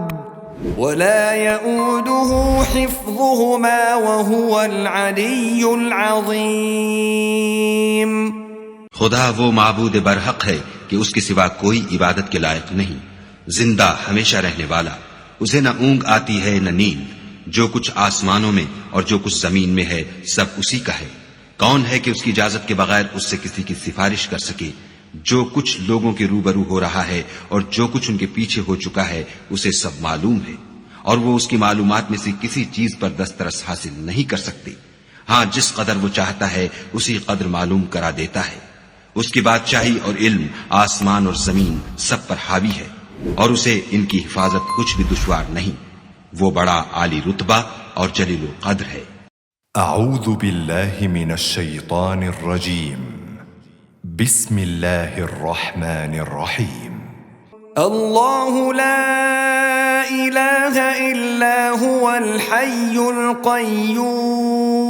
वला यऊदुहु हिफ्ज़ुहुमा वहुवल अलिय्युल अज़ीम। खुदा वो माबूद बरहक है कि उसके सिवा कोई इबादत के लायक नहीं, जिंदा हमेशा रहने वाला। उसे न ऊंग आती है न नींद। जो कुछ आसमानों में और जो कुछ जमीन में है सब उसी का है। कौन है कि उसकी इजाजत के बगैर उससे किसी की सिफारिश कर सके? जो कुछ लोगों के रूबरू हो रहा है और जो कुछ उनके पीछे हो चुका है उसे सब मालूम है, और वो उसकी मालूमात में से किसी चीज पर दस्तरस हासिल नहीं कर सकते। हाँ, जिस कदर वो चाहता है उसी कदर मालूम करा देता है। उसकी बादशाही और इल्म आसमान और जमीन सब पर हावी है, और उसे इनकी हिफाजत कुछ भी दुश्वार नहीं। वो बड़ा आली रुतबा और जलील कद्र है। أعوذ بالله من الشيطان الرجيم بسم الله الرحمن الرحيم الله لا إله إلا هو الحي القيوم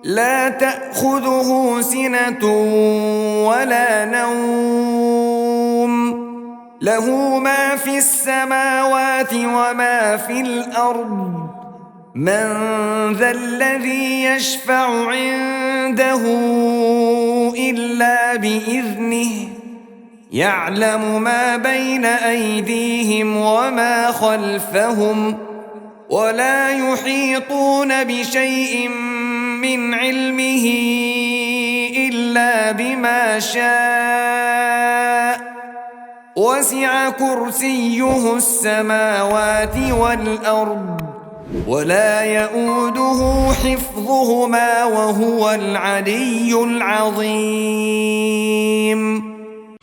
لا تأخذه سنة ولا نوم له ما في السماوات وما في الأرض من ذا الذي يشفع عنده إلا بإذنه يعلم ما بين أيديهم وما خلفهم ولا يحيطون بشيء من علمه إلا بما شاء وسع كرسيه السماوات والأرض ولا يؤوده حفظهما وهو العلي العظيم।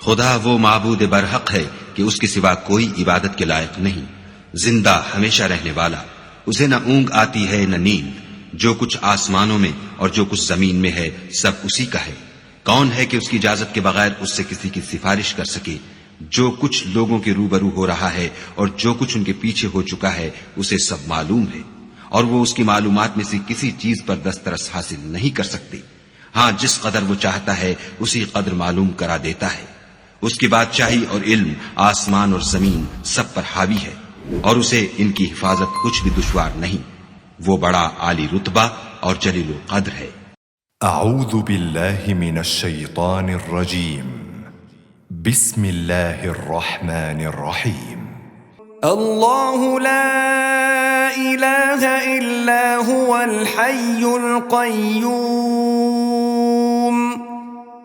खुदा वो माबूद बरहक है कि उसके सिवा कोई इबादत के लायक नहीं, जिंदा हमेशा रहने वाला। उसे न ऊंग आती है न नींद। जो कुछ आसमानों में और जो कुछ जमीन में है सब उसी का है। कौन है कि उसकी इजाजत के बगैर उससे किसी की सिफारिश कर सके? जो कुछ लोगों के रूबरू हो रहा है और जो कुछ उनके पीछे हो चुका है उसे सब मालूम है, और वो उसकी मालूमात में से किसी चीज पर दस्तरस हासिल नहीं कर सकते। हाँ, जिस कदर वो चाहता है उसी कदर मालूम करा देता है। उसकी बादशाही और इल्म आसमान और जमीन सब पर हावी है, और उसे इनकी हिफाजत कुछ भी दुश्वार नहीं। वो बड़ा आली रुतबा और जलील कद्र है। أعوذ بالله من الشيطان الرجيم بسم الله الرحمن الرحيم الله لا إله إلا هو الحي القيوم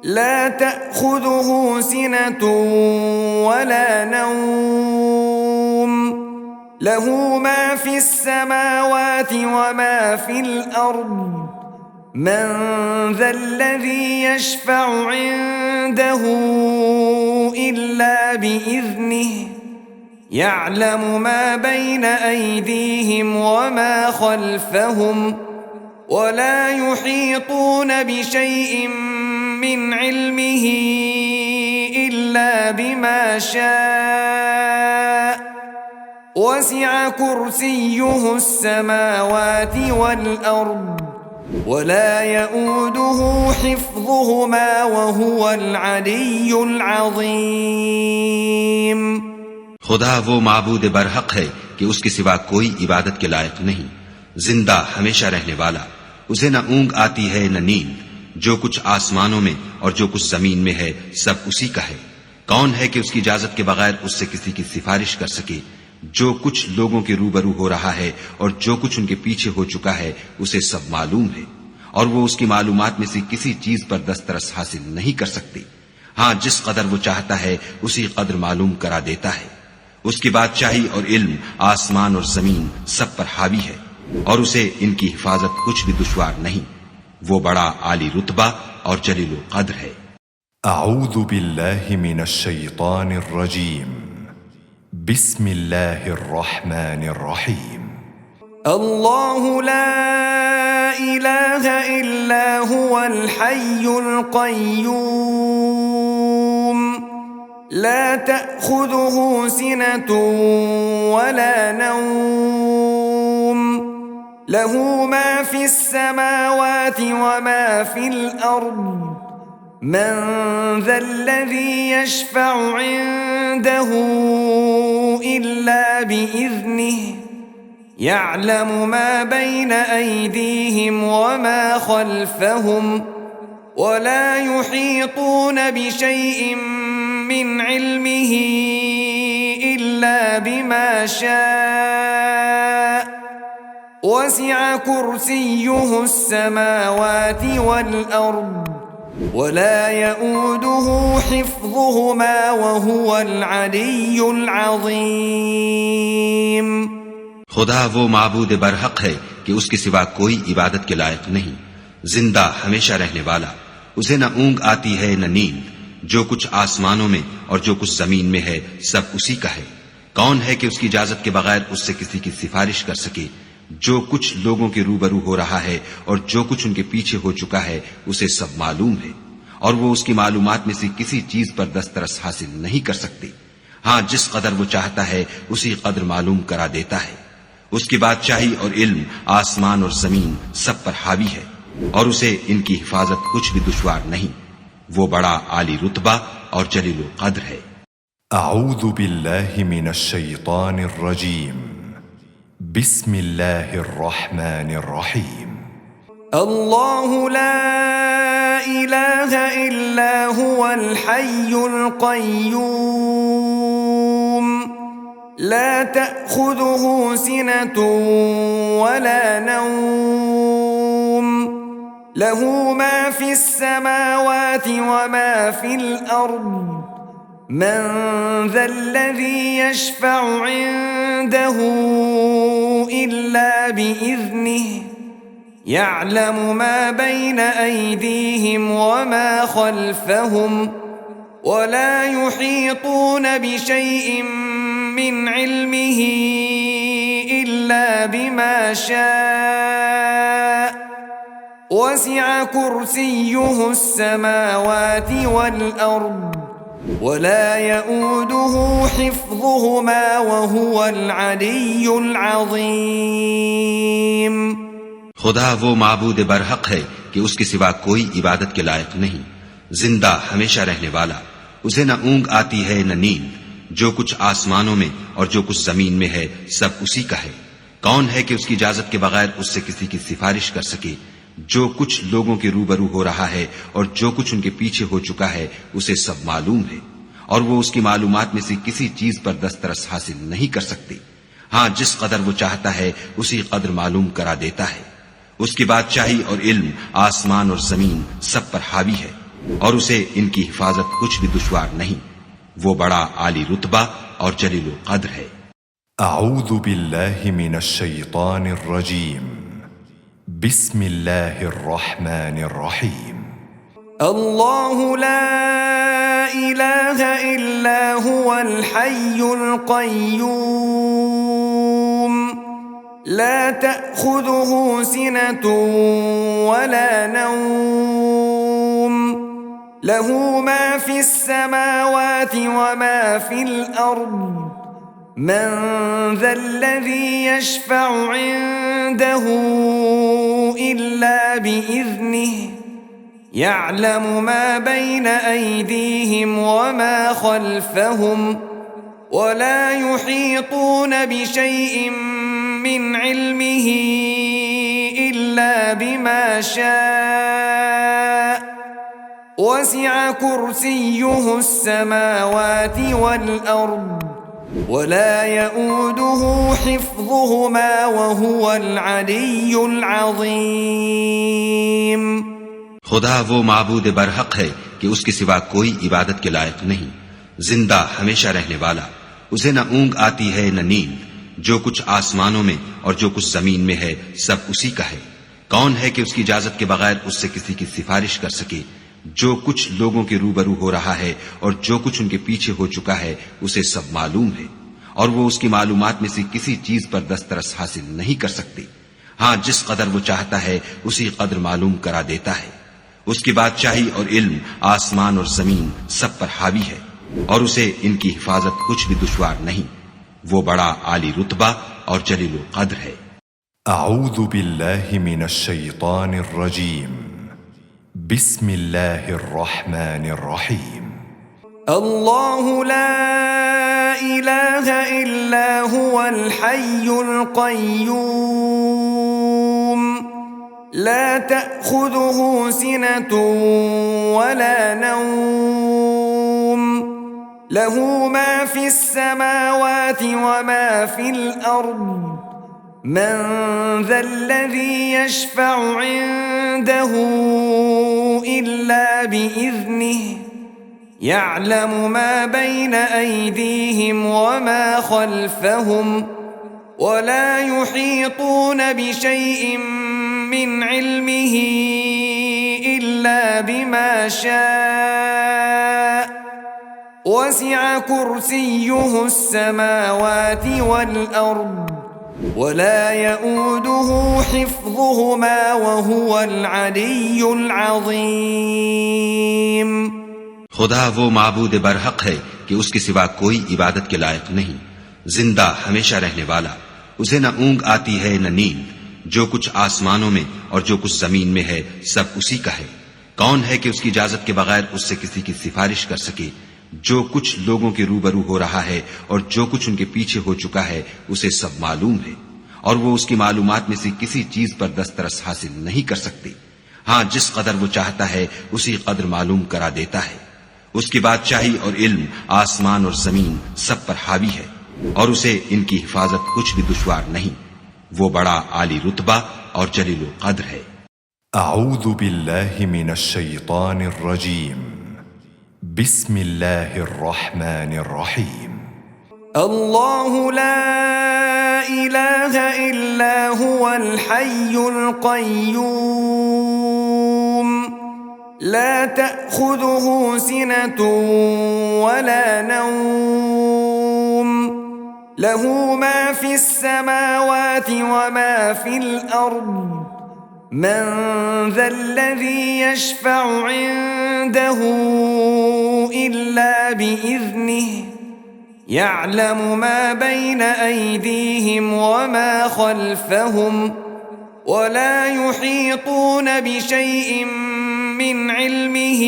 لا تأخذه سنة ولا نوم له ما في السماوات وما في الأرض من ذا الذي يشفع عنده إلا بإذنه يعلم ما بين أيديهم وما خلفهم ولا يحيطون بشيء من علمه إلا بما شاء وسع كرسيه السماوات والأرض ولا يؤوده حفظهما وهو العلي العظيم। खुदा वो माबूद बरहक है कि उसके सिवा कोई इबादत के लायक नहीं, जिंदा हमेशा रहने वाला। उसे न ऊंग आती है न नींद। जो कुछ आसमानों में और जो कुछ जमीन में है सब उसी का है। कौन है कि उसकी इजाजत के बगैर उससे किसी की सिफारिश कर सके? जो कुछ लोगों के रूबरू हो रहा है और जो कुछ उनके पीछे हो चुका है उसे सब मालूम है, और वो उसकी मालूमात में से किसी चीज पर दस्तरस हासिल नहीं कर सकते। हाँ, जिस कदर वो चाहता है उसी कदर मालूम करा देता है। उसकी बादशाही और इल्म आसमान और जमीन सब पर हावी है और उसे इनकी हिफाजत कुछ भी दुश्वार नहीं। वो बड़ा आली रुतबा और जलील कद्र है। أعوذ بالله من الشيطان الرجيم بسم الله الرحمن الرحيم الله لا إله إلا هو الحي القيوم لا تأخذه سنة ولا نوم له ما في السماوات وما في الأرض من ذا الذي يشفع عنده إلا بإذنه يعلم ما بين أيديهم وما خلفهم ولا يحيطون بشيء من علمه إلا بما شاء وسع كرسيه السماوات والأرض ولا يؤوده حفظهما وهو العلي العظيم खुदा वो माबूद बरहक है कि उसके सिवा कोई इबादत के लायक नहीं, जिंदा हमेशा रहने वाला। उसे न ऊंग आती है न नींद। जो कुछ आसमानों में और जो कुछ जमीन में है सब उसी का है। कौन है कि उसकी इजाजत के बगैर उससे किसी की सिफारिश कर सके। जो कुछ लोगों के रूबरू हो रहा है और जो कुछ उनके पीछे हो चुका है उसे सब मालूम है और वो उसकी मालूमात में से किसी चीज पर दस्तरस हासिल नहीं कर सकते। हाँ, जिस कदर वो चाहता है उसी कदर मालूम करा देता है। उसकी बादशाही और इल्म आसमान और जमीन सब पर हावी है और उसे इनकी हिफाजत कुछ भी दुश्वार नहीं। वो बड़ा आली रुतबा और जलील कद्र है। أعوذ بالله من الشيطان الرجيم بسم الله الرحمن الرحيم الله لا إله إلا هو الحي القيوم لا تأخذه سنة ولا نوم له ما في السماوات وما في الأرض من ذا الذي يشفع عنده إلا بإذنه يعلم ما بين أيديهم وما خلفهم ولا يحيطون بشيء من علمه إلا بما شاء وسع كرسيه السماوات والأرض ولا يؤوده حفظهما وهو العلي العظيم खुदा वो माबूद बरहक है कि उसके सिवा कोई इबादत के लायक नहीं, जिंदा हमेशा रहने वाला। उसे न ऊंग आती है न नींद। जो कुछ आसमानों में और जो कुछ जमीन में है सब उसी का है। कौन है कि उसकी इजाजत के बगैर उससे किसी की सिफारिश कर सके। जो कुछ लोगों के रूबरू हो रहा है और जो कुछ उनके पीछे हो चुका है उसे सब मालूम है और वो उसकी मालूमात में से किसी चीज पर दस्तरस हासिल नहीं कर सकते। हाँ, जिस कदर वो चाहता है उसी कदर मालूम करा देता है। उसकी बादशाही और इल्म आसमान और जमीन सब पर हावी है और उसे इनकी हिफाजत कुछ भी दुश्वार नहीं। वो बड़ा आली रुतबा और जलील कद्र है। أعوذ بالله من الشيطان الرجيم بسم الله الرحمن الرحيم الله لا إله إلا هو الحي القيوم لا تأخذه سنة ولا نوم له ما في السماوات وما في الأرض من ذا الذي يشفع عنده إلا بإذنه يعلم ما بين أيديهم وما خلفهم ولا يحيطون بشيء من علمه إلا بما شاء وسع كرسيه السماوات والأرض ولا يؤوده حفظهما وهو العلي العظيم। खुदा वो माबूद बरहक है कि उसके सिवा कोई इबादत के लायक नहीं, जिंदा हमेशा रहने वाला। उसे न ऊंग आती है न नींद। जो कुछ आसमानों में और जो कुछ जमीन में है सब उसी का है। कौन है कि उसकी इजाजत के बगैर उससे किसी की सिफारिश कर सके। जो कुछ लोगों के रूबरू हो रहा है और जो कुछ उनके पीछे हो चुका है उसे सब मालूम है, और वो उसकी मालूमात में से किसी चीज पर दस्तरस हासिल नहीं कर सकते। हाँ, जिस कदर वो चाहता है उसी कदर मालूम करा देता है। उसकी बादशाही और इल्म आसमान और जमीन सब पर हावी है, और उसे इनकी हिफाजत कुछ भी दुश्वार नहीं। वो बड़ा आली रुतबा और जलील कद्र है। أعوذ بالله من الشيطان الرجيم بسم الله الرحمن الرحيم الله لا إله إلا هو الحي القيوم لا تأخذه سنة ولا نوم له ما في السماوات وما في الأرض من ذا الذي يشفع عنده إلا بإذنه يعلم ما بين أيديهم وما خلفهم ولا يحيطون بشيء من علمه إلا بما شاء وسع كرسيه السماوات والأرض ولا يؤوده حفظهما وهو العلي العظيم। खुदा वो माबूद बरहक है कि उसके सिवा कोई इबादत के लायक नहीं, जिंदा हमेशा रहने वाला। उसे न ऊंग आती है न नींद। जो कुछ आसमानों में और जो कुछ जमीन में है सब उसी का है। कौन है कि उसकी इजाजत के बगैर उससे किसी की सिफारिश कर सके। जो कुछ लोगों के रूबरू हो रहा है और जो कुछ उनके पीछे हो चुका है उसे सब मालूम है, और वो उसकी मालूमात में से किसी चीज पर दस्तरस हासिल नहीं कर सकते। हाँ, जिस कदर वो चाहता है उसी कदर मालूम करा देता है। उसकी बादशाही और इल्म आसमान और जमीन सब पर हावी है, और उसे इनकी हिफाजत कुछ भी दुश्वार नहीं। वो बड़ा आली रुतबा और जलील कद्र है। أعوذ بالله من الشيطان الرجيم بسم الله الرحمن الرحيم الله لا إله إلا هو الحي القيوم لا تأخذه سنة ولا نوم له ما في السماوات وما في الأرض من ذا الذي يشفع عنده إلا بإذنه يعلم ما بين أيديهم وما خلفهم ولا يحيطون بشيء من علمه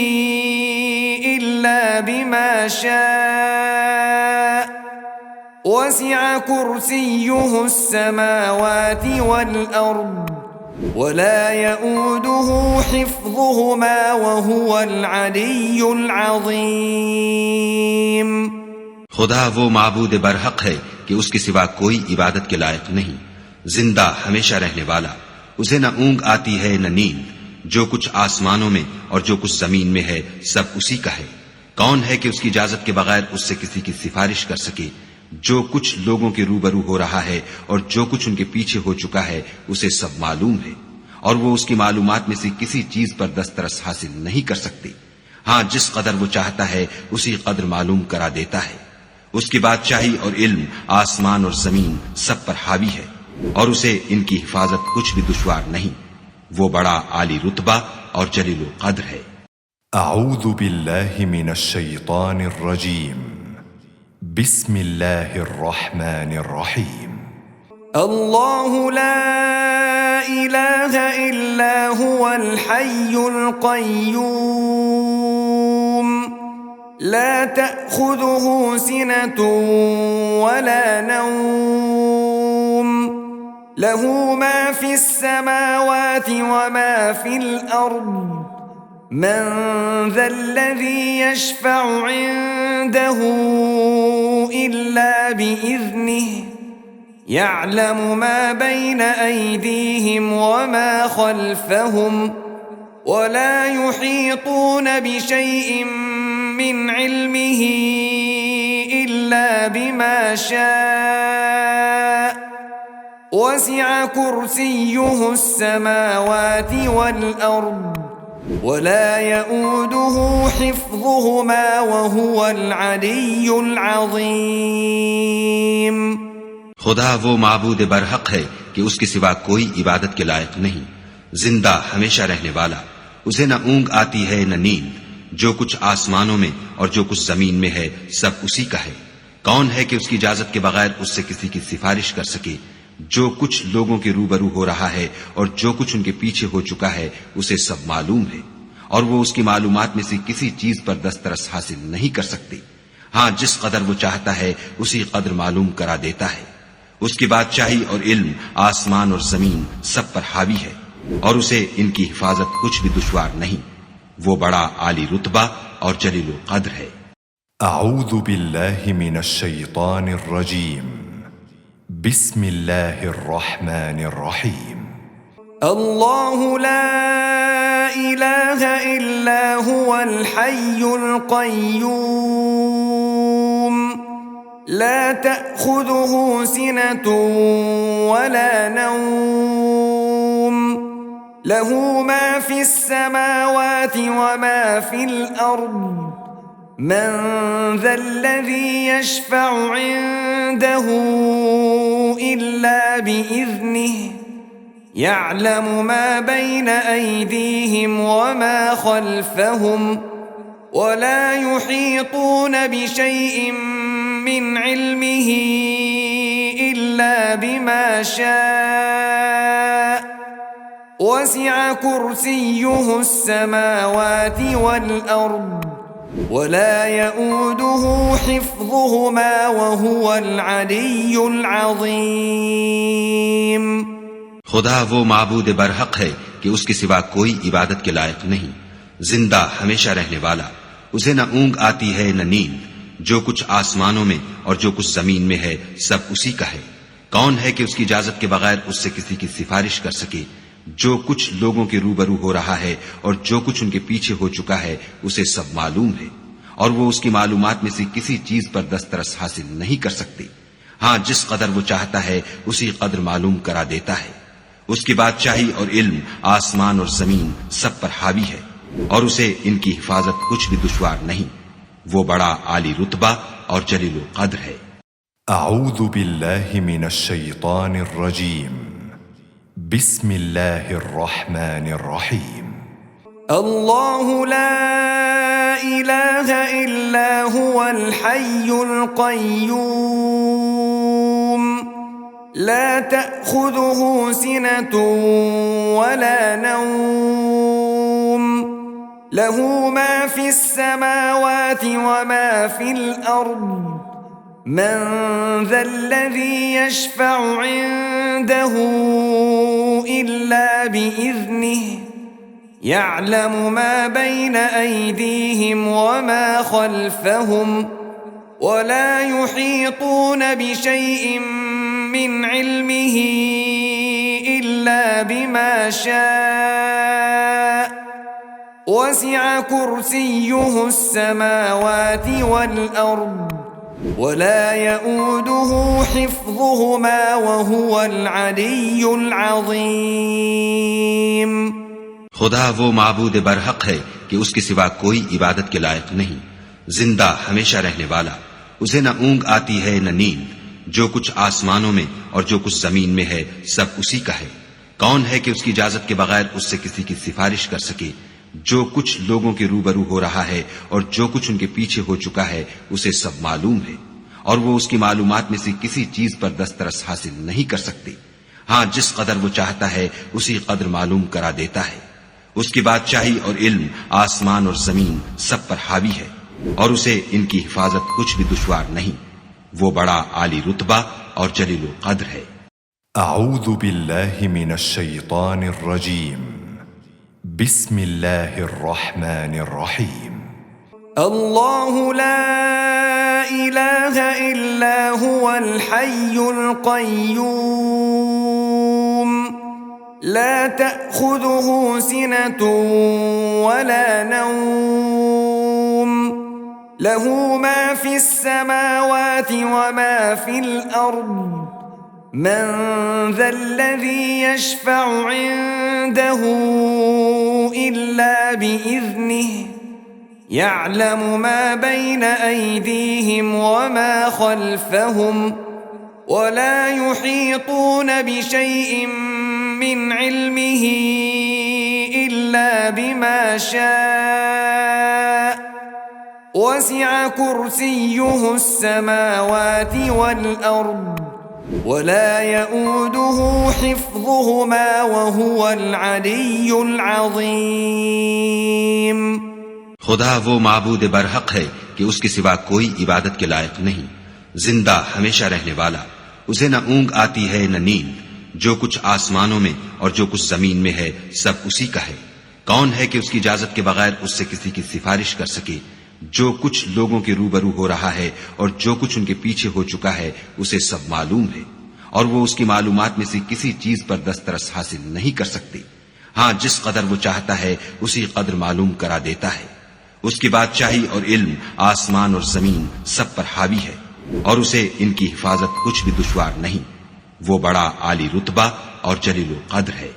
إلا بما شاء وسع كرسيه السماوات والأرض ولا يؤوده حفظهما وهو العلي العظيم। खुदा वो माबूद बरहक है कि उसके सिवा कोई इबादत के लायक नहीं, जिंदा हमेशा रहने वाला। उसे न ऊंग आती है न नींद। जो कुछ आसमानों में और जो कुछ जमीन में है सब उसी का है। कौन है कि उसकी इजाजत के बगैर उससे किसी की सिफारिश कर सके। जो कुछ लोगों के रूबरू हो रहा है और जो कुछ उनके पीछे हो चुका है उसे सब मालूम है, और वो उसकी मालूमात में से किसी चीज पर दस्तरस हासिल नहीं कर सकते। हाँ, जिस कदर वो चाहता है उसी कदर मालूम करा देता है। उसकी बादशाही और इल्म आसमान और जमीन सब पर हावी है, और उसे इनकी हिफाजत कुछ भी दुश्वार नहीं। वो बड़ा आली रुतबा और जलील कद्र है। أعوذ بالله من الشيطان الرجيم بسم الله الرحمن الرحيم الله لا إله إلا هو الحي القيوم لا تأخذه سنة ولا نوم له ما في السماوات وما في الأرض من ذا الذي يشفع عنده إلا بإذنه يعلم ما بين أيديهم وما خلفهم ولا يحيطون بشيء من علمه إلا بما شاء وسع كرسيه السماوات والأرض ولا يؤوده حفظهما وهو العلي العظيم खुदा वो माबूद बरहक है कि उसके सिवा कोई इबादत के लायक नहीं, जिंदा हमेशा रहने वाला, उसे न ऊंग आती है न नींद, जो कुछ आसमानों में और जो कुछ जमीन में है सब उसी का है। कौन है कि उसकी इजाजत के बगैर उससे किसी की सिफारिश कर सके? जो कुछ लोगों के रूबरू हो रहा है और जो कुछ उनके पीछे हो चुका है उसे सब मालूम है, और वो उसकी मालूमात में से किसी चीज पर दस्तरस हासिल नहीं कर सकती। हाँ, जिस कदर वो चाहता है उसी कदर मालूम करा देता है। उसकी बादशाही और इल्म आसमान और जमीन सब पर हावी है, और उसे इनकी हिफाजत कुछ भी दुश्वार नहीं। वो बड़ा आली रुतबा और जलील कद्र है। أعوذ بالله من الشيطان الرجيم بسم الله الرحمن الرحيم الله لا إله إلا هو الحي القيوم لا تأخذه سنة ولا نوم له ما في السماوات وما في الأرض من ذا الذي يشفع عنده إلا بإذنه يعلم ما بين أيديهم وما خلفهم ولا يحيطون بشيء من علمه إلا بما شاء وسع كرسيه السماوات والأرض ولا يؤوده حفظهما وهو العلي العظيم खुदा वो माबूद बरहक है कि उसके सिवा कोई इबादत के लायक नहीं, जिंदा हमेशा रहने वाला, उसे न ऊंग आती है न नींद, जो कुछ आसमानों में और जो कुछ जमीन में है सब उसी का है। कौन है कि उसकी इजाजत के बगैर उससे किसी की सिफारिश कर सके? जो कुछ लोगों के रूबरू हो रहा है और जो कुछ उनके पीछे हो चुका है उसे सब मालूम है, और वो उसकी मालूमात में से किसी चीज पर दस्तरस हासिल नहीं कर सकती। हाँ, जिस कदर वो चाहता है उसी कदर मालूम करा देता है। उसकी बादशाही और इल्म आसमान और जमीन सब पर हावी है, और उसे इनकी हिफाजत कुछ भी दुश्वार नहीं। वो बड़ा आली रुतबा और जलील कद्र है। أعوذ بالله من الشيطان الرجيم بسم الله الرحمن الرحيم الله لا إله إلا هو الحي القيوم لا تأخذه سنة ولا نوم له ما في السماوات وما في الأرض من ذا الذي يشفع عنده إلا بإذنه يعلم ما بين أيديهم وما خلفهم ولا يحيطون بشيء من علمه إلا بما شاء وسع كرسيه السماوات والأرض ولا يؤوده حفظهما وهو العلي العظيم खुदा वो माबूद बरहक है कि उसके सिवा कोई इबादत के लायक नहीं, जिंदा हमेशा रहने वाला, उसे न ऊंग आती है न नींद, जो कुछ आसमानों में और जो कुछ जमीन में है सब उसी का है। कौन है कि उसकी इजाजत के बगैर उससे किसी की सिफारिश कर सके? जो कुछ लोगों के रूबरू हो रहा है और जो कुछ उनके पीछे हो चुका है उसे सब मालूम है, और वो उसकी मालूमात में से किसी चीज पर दस्तरस हासिल नहीं कर सकती। हाँ, जिस कदर वो चाहता है उसी कदर मालूम करा देता है। उसकी बादशाही और इल्म आसमान और जमीन सब पर हावी है, और उसे इनकी हिफाजत कुछ भी दुश्वार नहीं। वो बड़ा आली रुतबा और जलील कद्र है। أعوذ بالله من الشيطان الرجيم بسم الله الرحمن الرحيم अल्लाहु ला इलाहा इल्ला हुवल हय्युल क़य्यूम ला तअख़ुज़ुहु सिनतुन वला नौम लहू मा फिस समावाति व मा फिल अर्द मन ज़ल्लज़ी यशफ़अु इंदहु इल्ला बिइज़्निहि यअलमु मा बैन अयदीहिम व मा खल्फ़हुम वला युहीतून बिशैइन मिन इल्मिही इल्ला बिमा शाअ वसिअ कुर्सियुहु अस्समावाति वल अर्द वला यऊदुहु हिफ्ज़ुहुमा वहुवल अलिय्युल अज़ीम। खुदा वो माबूद बरहक है कि उसके सिवा कोई इबादत के लायक नहीं, जिंदा हमेशा रहने वाला, उसे न ऊंग आती है न नींद, जो कुछ आसमानों में और जो कुछ जमीन में है सब उसी का है। कौन है कि उसकी इजाजत के बगैर उससे किसी की सिफारिश कर सके? जो कुछ लोगों के रूबरू हो रहा है और जो कुछ उनके पीछे हो चुका है उसे सब मालूम है, और वो उसकी मालूमात में से किसी चीज पर दस्तरस हासिल नहीं कर सकते। हाँ, जिस कदर वो चाहता है उसी कदर मालूम करा देता है। उसकी बादशाही और इल्म आसमान और जमीन सब पर हावी है, और उसे इनकी हिफाजत कुछ भी दुश्वार नहीं। वो बड़ा आली रुतबा और जलील कद्र है।